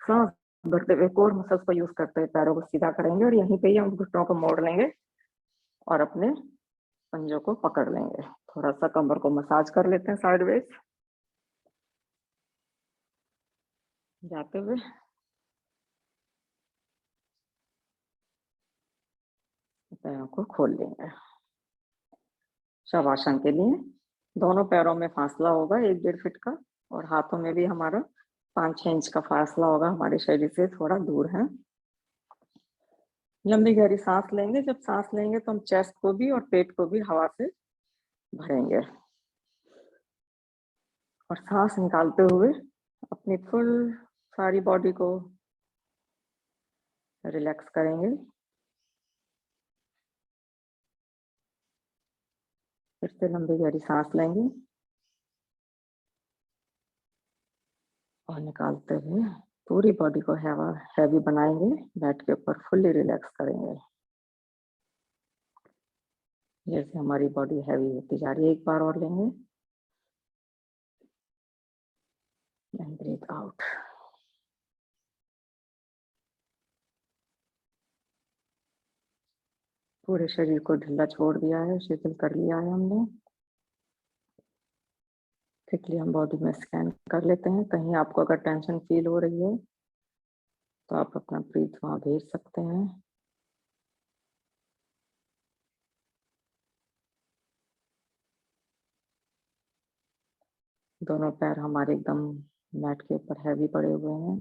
सांस भरते हुए कोर मसल्स को यूज करते हुए पैरों को सीधा करेंगे और यहीं पे ही हम घुटनों को मोड़ लेंगे और अपने पंजों को पकड़ लेंगे। थोड़ा सा कमर को मसाज कर लेते हैं साइडवेज जाते हुए। पैरों को खोल लेंगे। शवासन के लिए दोनों पैरों में फासला होगा 1-1.5 फीट का और हाथों में भी हमारा 5-6 इंच का फासला होगा, हमारे शरीर से थोड़ा दूर है। लंबी गहरी सांस लेंगे। जब सांस लेंगे तो हम चेस्ट को भी और पेट को भी हवा से भरेंगे और सांस निकालते हुए अपनी फुल सारी बॉडी को रिलैक्स करेंगे। फिर से लंबी गहरी सांस लेंगे और निकालते हुए पूरी बॉडी को हैवी बनाएंगे। बेड के ऊपर फुल्ली रिलैक्स करेंगे। जैसे हमारी बॉडी हैवी होती जा रही है। एक बार और लेंगे एंड ब्रीथ आउट। पूरे शरीर को ढीला छोड़ दिया है, शिथिल कर लिया है हमने। क्विकली हम बॉडी में स्कैन कर लेते हैं। कहीं आपको अगर टेंशन फील हो रही है तो आप अपना ब्रीथ वहां भेज सकते हैं। दोनों पैर हमारे एकदम मैट के ऊपर हैवी पड़े हुए हैं।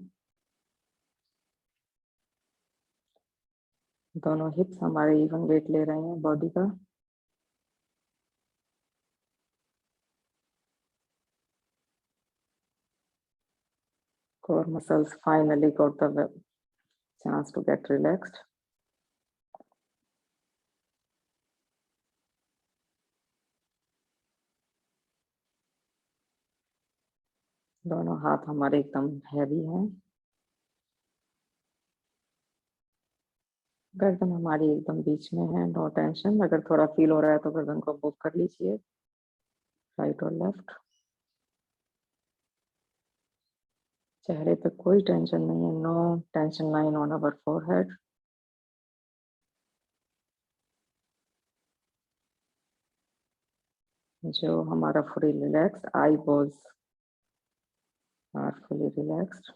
दोनों हिप्स हमारे इवन वेट ले रहे हैं बॉडी का। core muscles finally got the chance to get relaxed. दोनों हाथ हमारे एकदम हैवी हैं। गर्दन हमारी एकदम बीच में है, नो टेंशन। अगर थोड़ा फील हो रहा है तो गर्दन को मूव कर लीजिए, राइट और लेफ्ट। चेहरे पे कोई टेंशन नहीं है, no tension line on our forehead. जो हमारा fully relax, eyeballs are fully relaxed.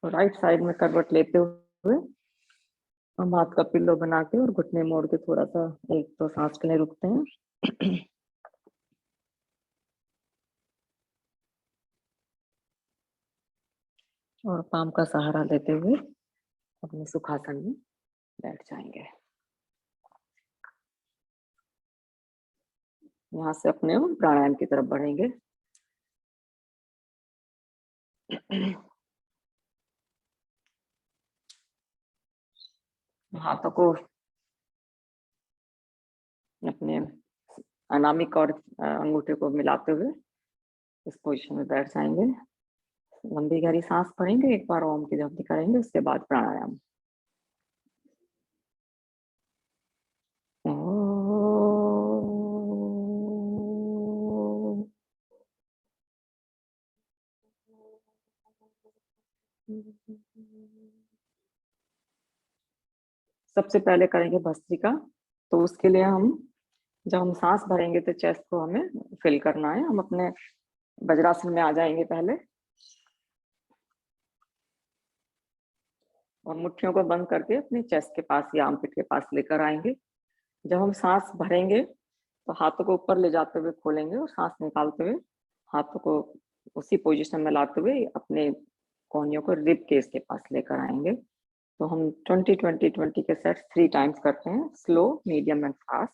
तो राइट साइड में करवट लेते हुए हम हाथ का पिल्लो बना के और घुटने मोड़ के थोड़ा सा एक दो सांस के लिए रुकते हैं। और पाम का सहारा लेते हुए अपने सुखासन में बैठ जाएंगे। यहाँ से अपने प्राणायाम की तरफ बढ़ेंगे। हाथों को अपने अनामिक और अंगूठे को मिलाते हुए इस पोजीशन में बैठ जाएंगे। लंबी गहरी सांस भरेंगे, एक बार ओम की जपनी करेंगे, उसके बाद प्राणायाम। सबसे पहले करेंगे भस्त्रिका। तो उसके लिए हम जब हम सांस भरेंगे तो चेस्ट को हमें फिल करना है। हम अपने वज्रासन में आ जाएंगे पहले और मुट्ठियों को बंद करके अपने चेस्ट के पास या आर्मपिट के पास लेकर आएंगे। जब हम सांस भरेंगे तो हाथों को ऊपर ले जाते हुए खोलेंगे और सांस निकालते हुए हाथों को उसी पोजीशन में लाते हुए अपने कोहनियों को रिब केस के पास लेकर आएंगे। तो हम 20-20-20 के सेट्स 3 टाइम्स करते हैं, स्लो, मीडियम एंड फास्ट।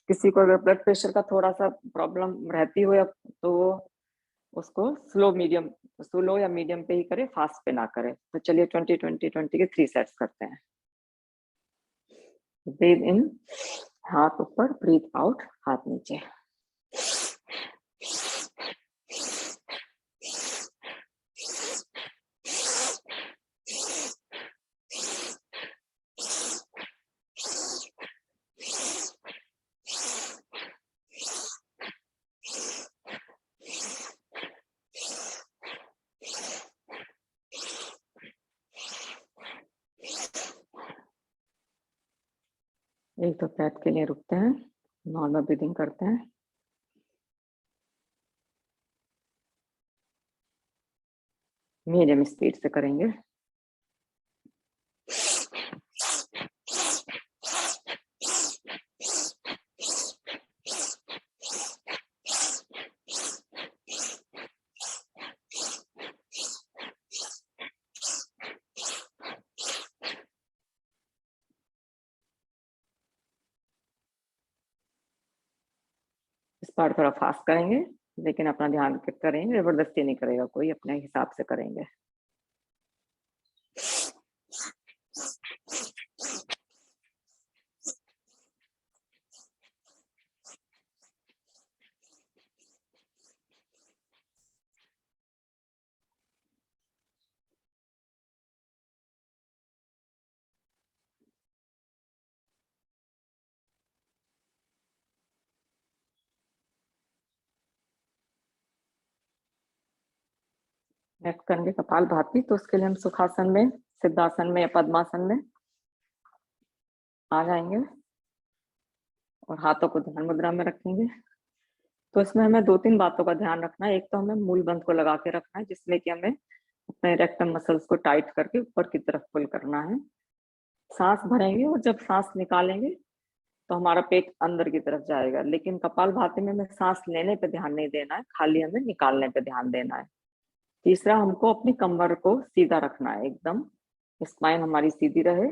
किसी को अगर ब्लड प्रेशर का थोड़ा सा प्रॉब्लम रहती हो तो वो उसको स्लो या मीडियम पे ही करे, फास्ट पे ना करे। तो चलिए 20-20-20 के 3 सेट्स करते हैं। ब्रीथ इन, हाथ ऊपर, ब्रीथ आउट, हाथ नीचे। एक दो ब्रेथ के लिए रुकते हैं, नॉर्मल ब्रीदिंग करते हैं। मीडियम स्पीड से करेंगे। इस बार थोड़ा फास्ट करेंगे, लेकिन अपना ध्यान करेंगे, जबरदस्ती नहीं करेगा कोई, अपने हिसाब से करेंगे। नेक्स्ट करेंगे कपाल भाती। तो उसके लिए हम सुखासन में, सिद्धासन में या पद्मासन में आ जाएंगे और हाथों को ध्यान मुद्रा में रखेंगे। तो इसमें हमें 2-3 बातों का ध्यान रखना है। एक तो हमें मूल बंध को लगा के रखना है, जिसमें कि हमें अपने रेक्टम मसल्स को टाइट करके ऊपर की तरफ पुल करना है। सांस भरेंगे और जब सांस निकालेंगे तो हमारा पेट अंदर की तरफ जाएगा, लेकिन कपालभाति में हमें सांस लेने पे ध्यान नहीं देना है, खाली हमें निकालने पे ध्यान देना है। तीसरा, हमको अपनी कमर को सीधा रखना है, एकदम स्पाइन हमारी सीधी रहे।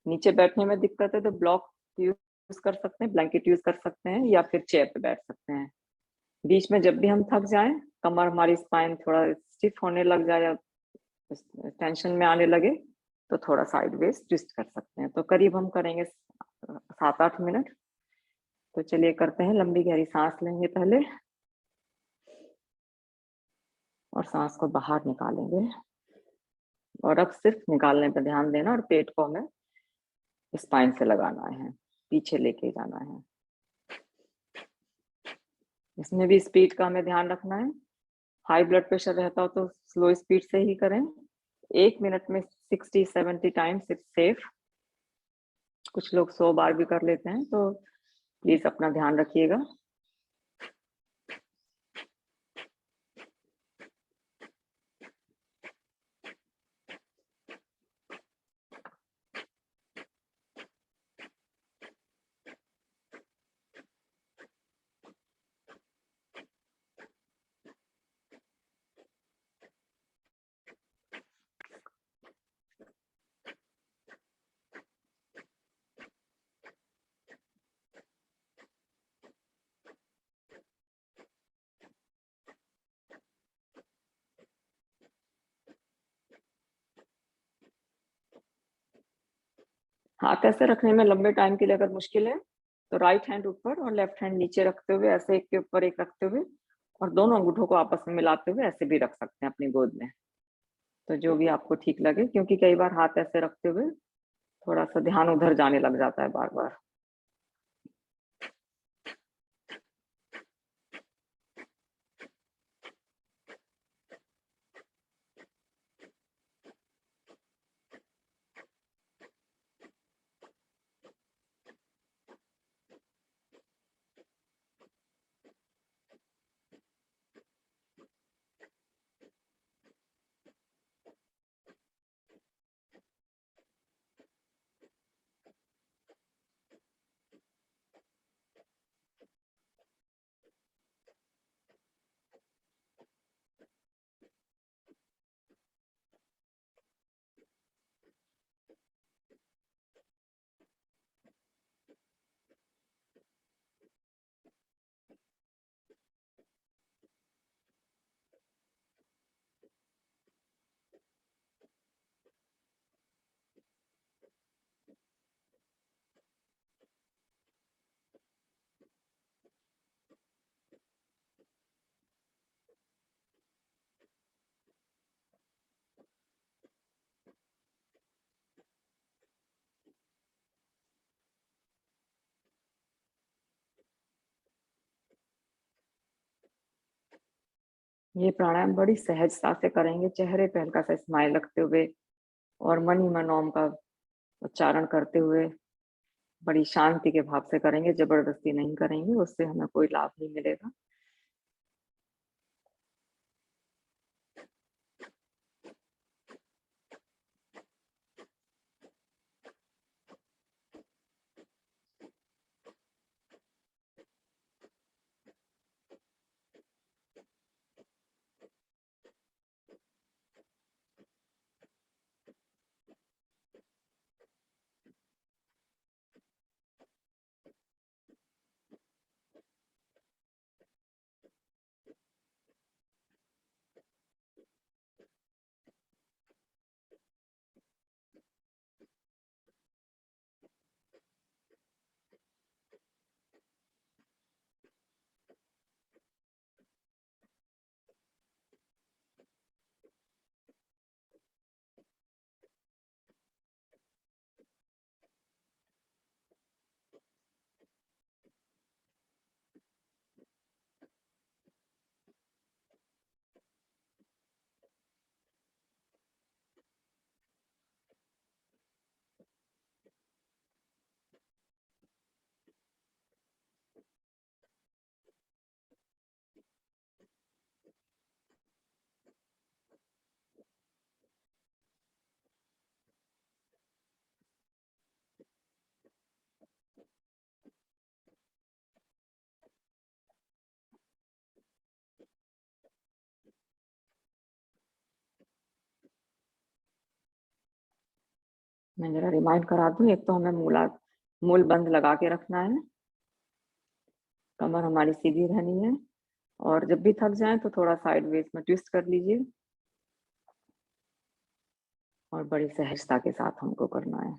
नीचे बैठने में दिक्कत है तो ब्लॉक यूज कर सकते हैं, ब्लैंकेट यूज कर सकते हैं, या फिर चेयर पे बैठ सकते हैं। बीच में जब भी हम थक जाएं, कमर हमारी स्पाइन थोड़ा स्टिफ होने लग जाए या टेंशन में आने लगे, तो थोड़ा साइडवेज ट्विस्ट कर सकते हैं। तो करीब हम करेंगे 7-8 मिनट। तो चलिए करते हैं। लंबी गहरी सांस लेंगे पहले और सांस को बाहर निकालेंगे, और अब सिर्फ निकालने पर ध्यान देना और पेट को हमें स्पाइन से लगाना है, पीछे लेके जाना है। इसमें भी स्पीड का हमें ध्यान रखना है। हाई ब्लड प्रेशर रहता हो तो स्लो स्पीड से ही करें। 1 मिनट में 60-70 टाइम्स इट्स सेफ। कुछ लोग 100 बार भी कर लेते हैं, तो प्लीज अपना ध्यान रखिएगा। हाथ ऐसे रखने में लंबे टाइम के लिए अगर मुश्किल है तो राइट हैंड ऊपर और लेफ्ट हैंड नीचे रखते हुए, ऐसे एक के ऊपर एक रखते हुए और दोनों अंगूठों को आपस में मिलाते हुए ऐसे भी रख सकते हैं अपनी गोद में। तो जो भी आपको ठीक लगे, क्योंकि कई बार हाथ ऐसे रखते हुए थोड़ा सा ध्यान उधर जाने लग जाता है बार बार। ये प्राणायाम बड़ी सहजता से करेंगे, चेहरे पे हल्का सा स्माइल रखते हुए और मन ही मन ओम का उच्चारण करते हुए बड़ी शांति के भाव से करेंगे। जबरदस्ती नहीं करेंगे, उससे हमें कोई लाभ नहीं मिलेगा। मैं जरा रिमाइंड करा दूं, एक तो हमें मूल बंद लगा के रखना है, कमर हमारी सीधी रहनी है, और जब भी थक जाए तो थोड़ा साइडवेज में ट्विस्ट कर लीजिए, और बड़ी सहजता के साथ हमको करना है।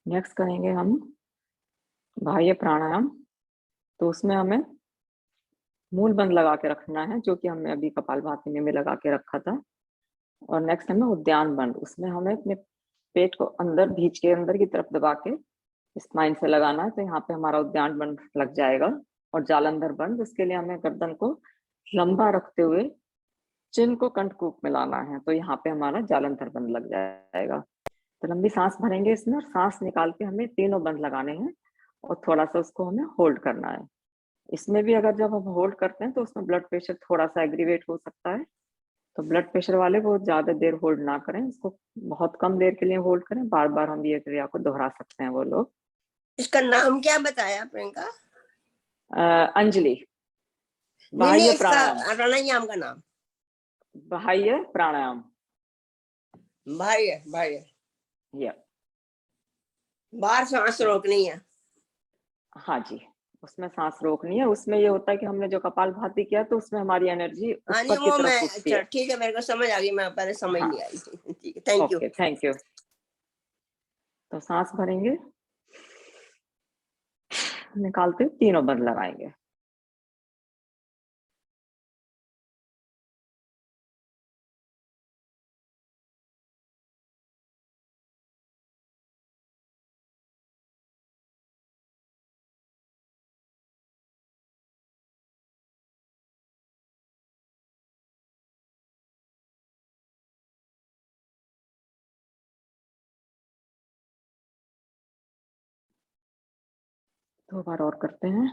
नेक्स्ट करेंगे हम बाह्य प्राणायाम। तो उसमें हमें मूल बंद लगा के रखना है, जो कि हमने अभी कपालभाति में लगा के रखा था। और नेक्स्ट हमें उद्यान बंद, उसमें हमें अपने पेट को अंदर भींच के अंदर की तरफ दबा के स्पाइन से लगाना है। तो यहाँ पे हमारा उद्यान बंद लग जाएगा। और जालंधर बंद, उसके लिए हमें गर्दन को लंबा रखते हुए चिन को कंठकूप में लाना है। तो यहाँ पे हमारा जालंधर बंद लग जाएगा। तो लंबी सांस भरेंगे इसमें, और सांस निकाल के हमें तीनों बंद लगाने हैं, और थोड़ा सा उसको हमें होल्ड करना है। इसमें भी अगर जब हम होल्ड करते हैं तो उसमें ब्लड प्रेशर थोड़ा सा एग्रीवेट हो सकता है। तो ब्लड प्रेशर वाले वो ज्यादा देर होल्ड ना करें, इसको बहुत कम देर के लिए होल्ड करें। बार बार हम ये क्रिया को दोहरा सकते हैं वो लोग। इसका नाम क्या बताया प्रियंका? अंजलि। नहीं नहीं, बाह्य इसका प्राणायाम। प्राणायाम का नाम? बाह्य प्राणायाम। बाह्य बाह्य। या बाहर सांस रोकनी है। हाँ जी, उसमें सांस रोकनी है। उसमें ये होता है कि हमने जो कपालभाति किया तो उसमें हमारी एनर्जी हाँ नहीं, ऊपर की वो तरफ मैं, उठती अच्छा है। ठीक है, मेरे को समझ आ गई, मैं पहले समझ हाँ, नहीं आई। ठीक है, thank you. Okay, thank you. तो सांस भरेंगे, निकालते हुए तीनों बंद लगाएंगे। 2 बार और करते हैं।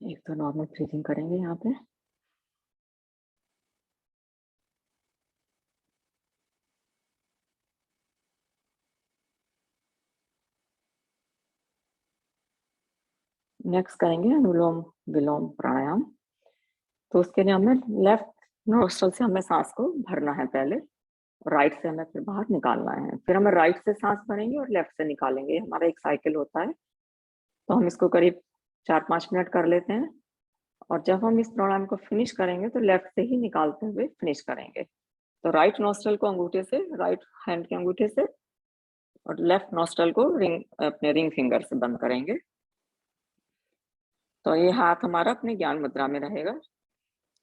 एक तो नॉर्मल ब्रीथिंग करेंगे यहाँ पे। नेक्स्ट करेंगे अनुलोम विलोम प्राणायाम। तो उसके लिए हमें लेफ्ट नोस्ट्रल से हमें सांस को भरना है पहले, राइट से हमें फिर बाहर निकालना है। फिर हमें राइट से सांस भरेंगे और लेफ्ट से निकालेंगे। हमारा एक साइकिल होता है, तो हम इसको करीब 4-5 मिनट कर लेते हैं। और जब हम इस प्राणायाम को फिनिश करेंगे तो लेफ्ट से ही निकालते हुए फिनिश करेंगे। तो राइट नोस्ट्रल को अंगूठे से, राइट हैंड के अंगूठे से, और लेफ्ट नोस्ट्रल को अपने रिंग फिंगर से बंद करेंगे। तो ये हाथ हमारा अपने ज्ञान मुद्रा में रहेगा।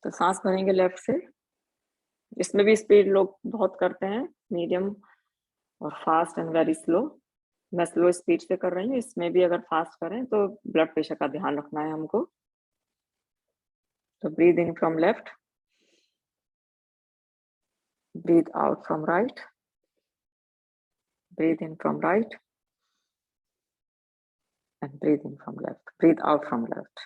तो सांस भरेंगे लेफ्ट से। इसमें भी स्पीड लोग बहुत करते हैं, मीडियम और फास्ट एंड वेरी स्लो। मैं स्लो स्पीड से कर रही हूँ। इसमें भी अगर फास्ट करें तो ब्लड प्रेशर का ध्यान रखना है हमको। तो breathe in from left, breathe out from right, breathe in from right, and breathe in from left, breathe out from left.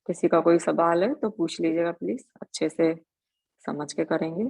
किसी का कोई सवाल है तो पूछ लीजिएगा प्लीज, अच्छे से समझ के करेंगे।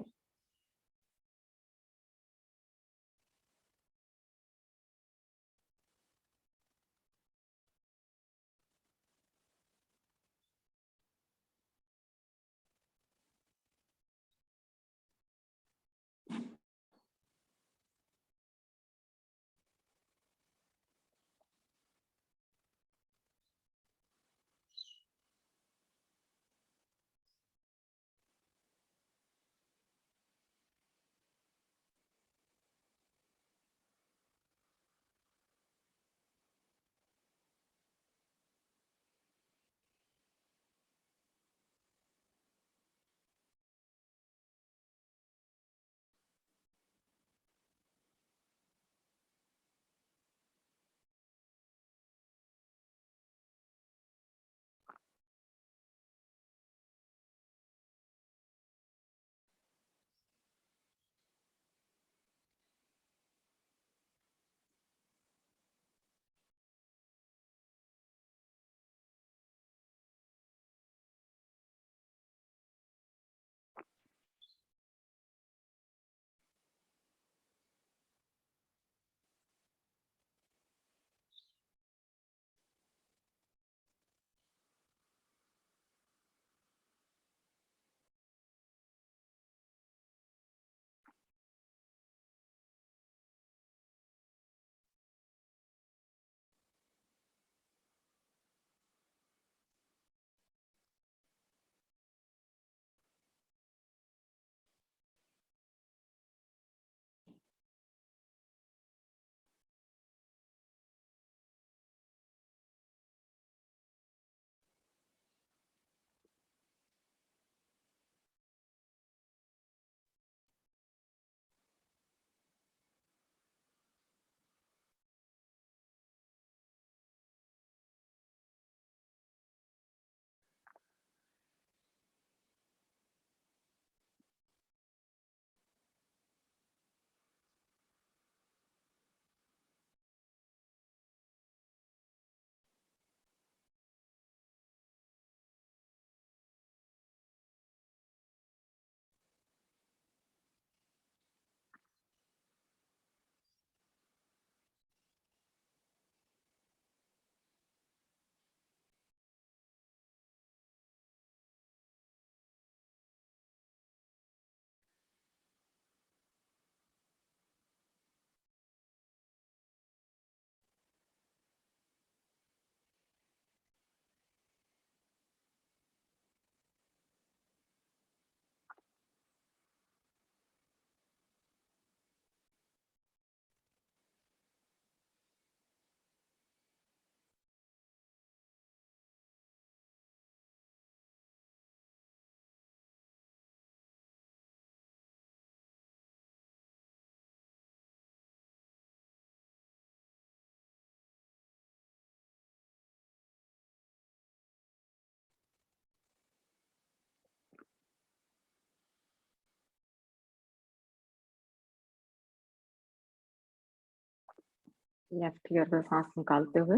लेफ्ट ईयर में सांस निकालते हुए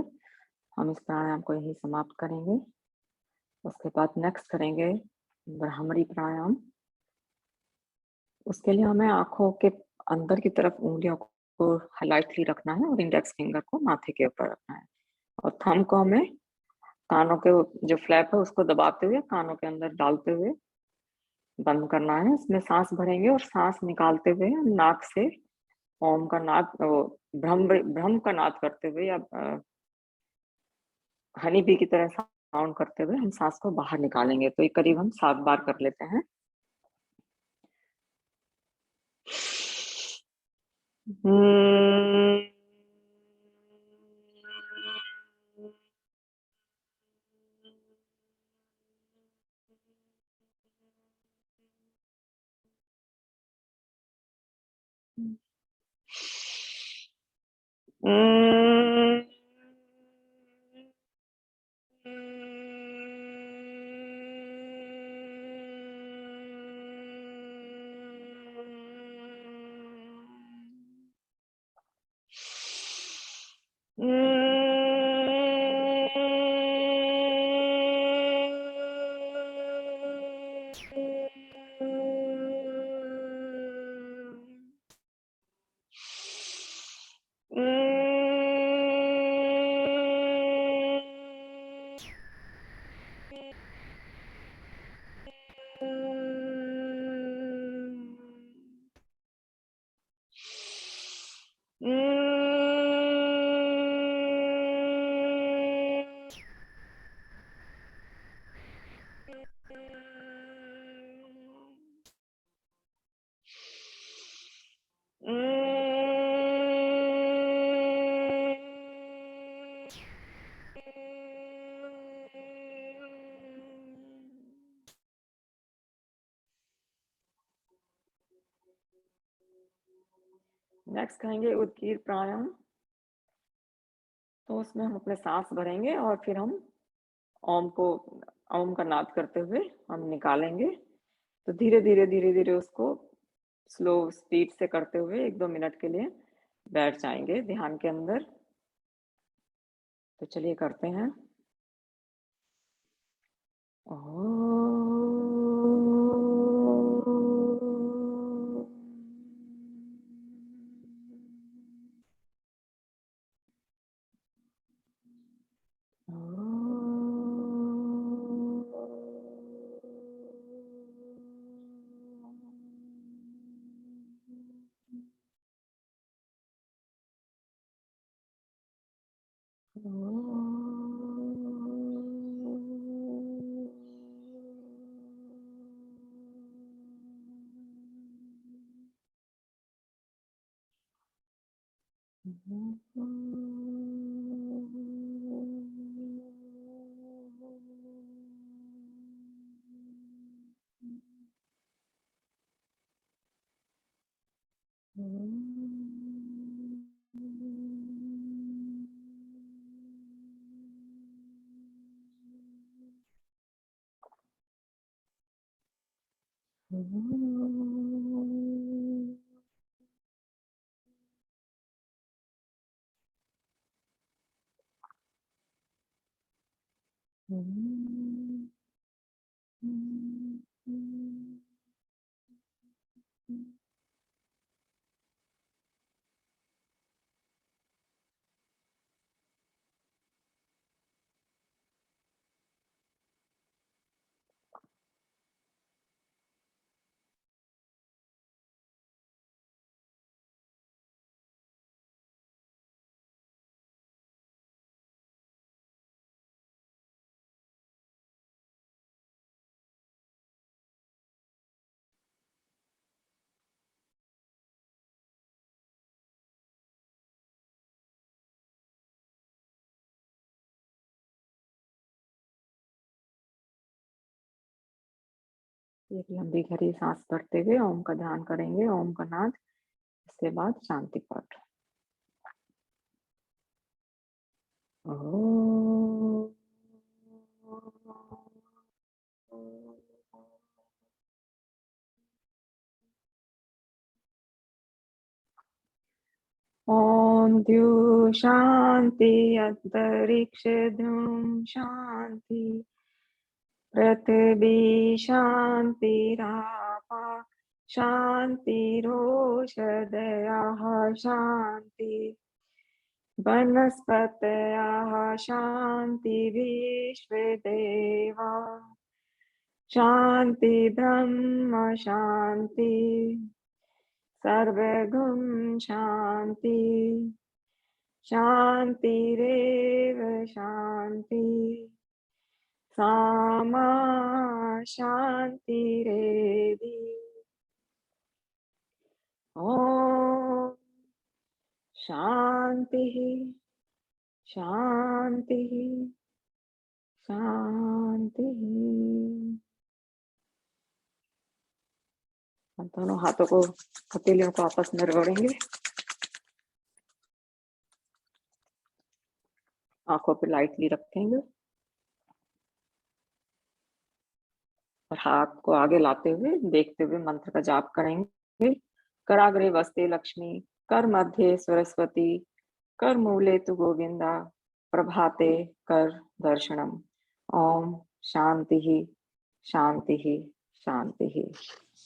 हम इस प्राणायाम को यही समाप्त करेंगे। उसके बाद नेक्स्ट करेंगे ब्राह्मरी प्राणायाम। उसके लिए हमें आंखों के अंदर की तरफ उंगलियों को लाइटली रखना है और इंडेक्स फिंगर को माथे के ऊपर रखना है और थंब को हमें कानों के जो फ्लैप है उसको दबाते हुए कानों के अंदर डालते हुए बंद करना है। इसमें सांस भरेंगे और सांस निकालते हुए नाक से ओम का नाद, भ्रम भ्रम का नाद करते हुए या हनी बी की तरह साउंड करते हुए हम सांस को बाहर निकालेंगे। तो ये करीब हम 7 बार कर लेते हैं। नेक्स्ट करेंगे उद्गीर प्राणायाम। तो उसमें हम अपने सांस भरेंगे और फिर हम ओम का नाद करते हुए हम निकालेंगे। तो धीरे धीरे धीरे धीरे उसको स्लो स्पीड से करते हुए 1-2 मिनट के लिए बैठ जाएंगे ध्यान के अंदर। तो चलिए करते हैं। एक लंबी गहरी सांस भरते हुए ओम का ध्यान करेंगे, ओम का नाद। इसके बाद शांति पाठ। ओम ओम द्यू शांति अंतरिक्ष धूम शांति पृथ्वी शांतिरापा शांतिरोषधयः शांति वनस्पतयः शांति विश्वे देवा शांति ब्रह्म शांति सर्वगुण शांति शांतिरेव शांति सामा शांतिरेधि ओम शांति शांति शांति। हम दोनों हाथों को हथेलियों को आपस में रगड़ेंगे, आंखों पे लाइटली रखेंगे और हाथ को आगे लाते हुए देखते हुए मंत्र का जाप करेंगे। कराग्रे वस्ते लक्ष्मी, कर मध्य सरस्वती, कर मूले तु गोविंदा, प्रभाते कर दर्शनम। ओम शांति ही शांति ही शांति ही।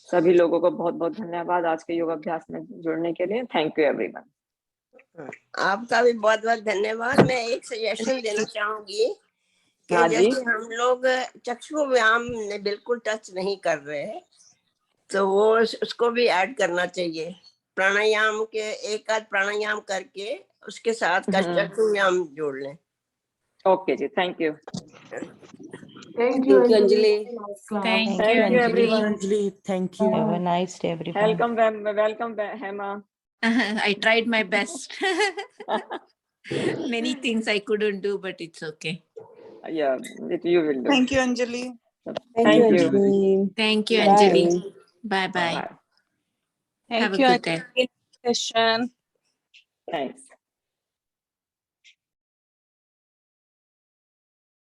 सभी लोगों को बहुत बहुत धन्यवाद आज के योग अभ्यास में जुड़ने के लिए। Thank you everyone. आपका भी बहुत बहुत धन्यवाद। मैं एक सजेशन देना चाहूंगी कि जैसे हम लोग चक्षु व्यायाम ने बिल्कुल टच नहीं कर रहे हैं, तो वो उसको भी ऐड करना चाहिए। प्राणायाम के एक आध प्राणायाम करके उसके साथ चक्षु व्यायाम जोड़ लें। ओके जी, thank you. Thank you, Anjali. Thank you everyone. Anjali, thank you. Have a nice day, everyone. Welcome, Hema. I tried my best. Many things I couldn't do, but it's okay. Yeah, you will do. Thank you, Anjali. Thank you. Thank you, Bye. Anjali. Bye bye. Bye. Have Thank a you, good day. Anjali. Session. Thanks.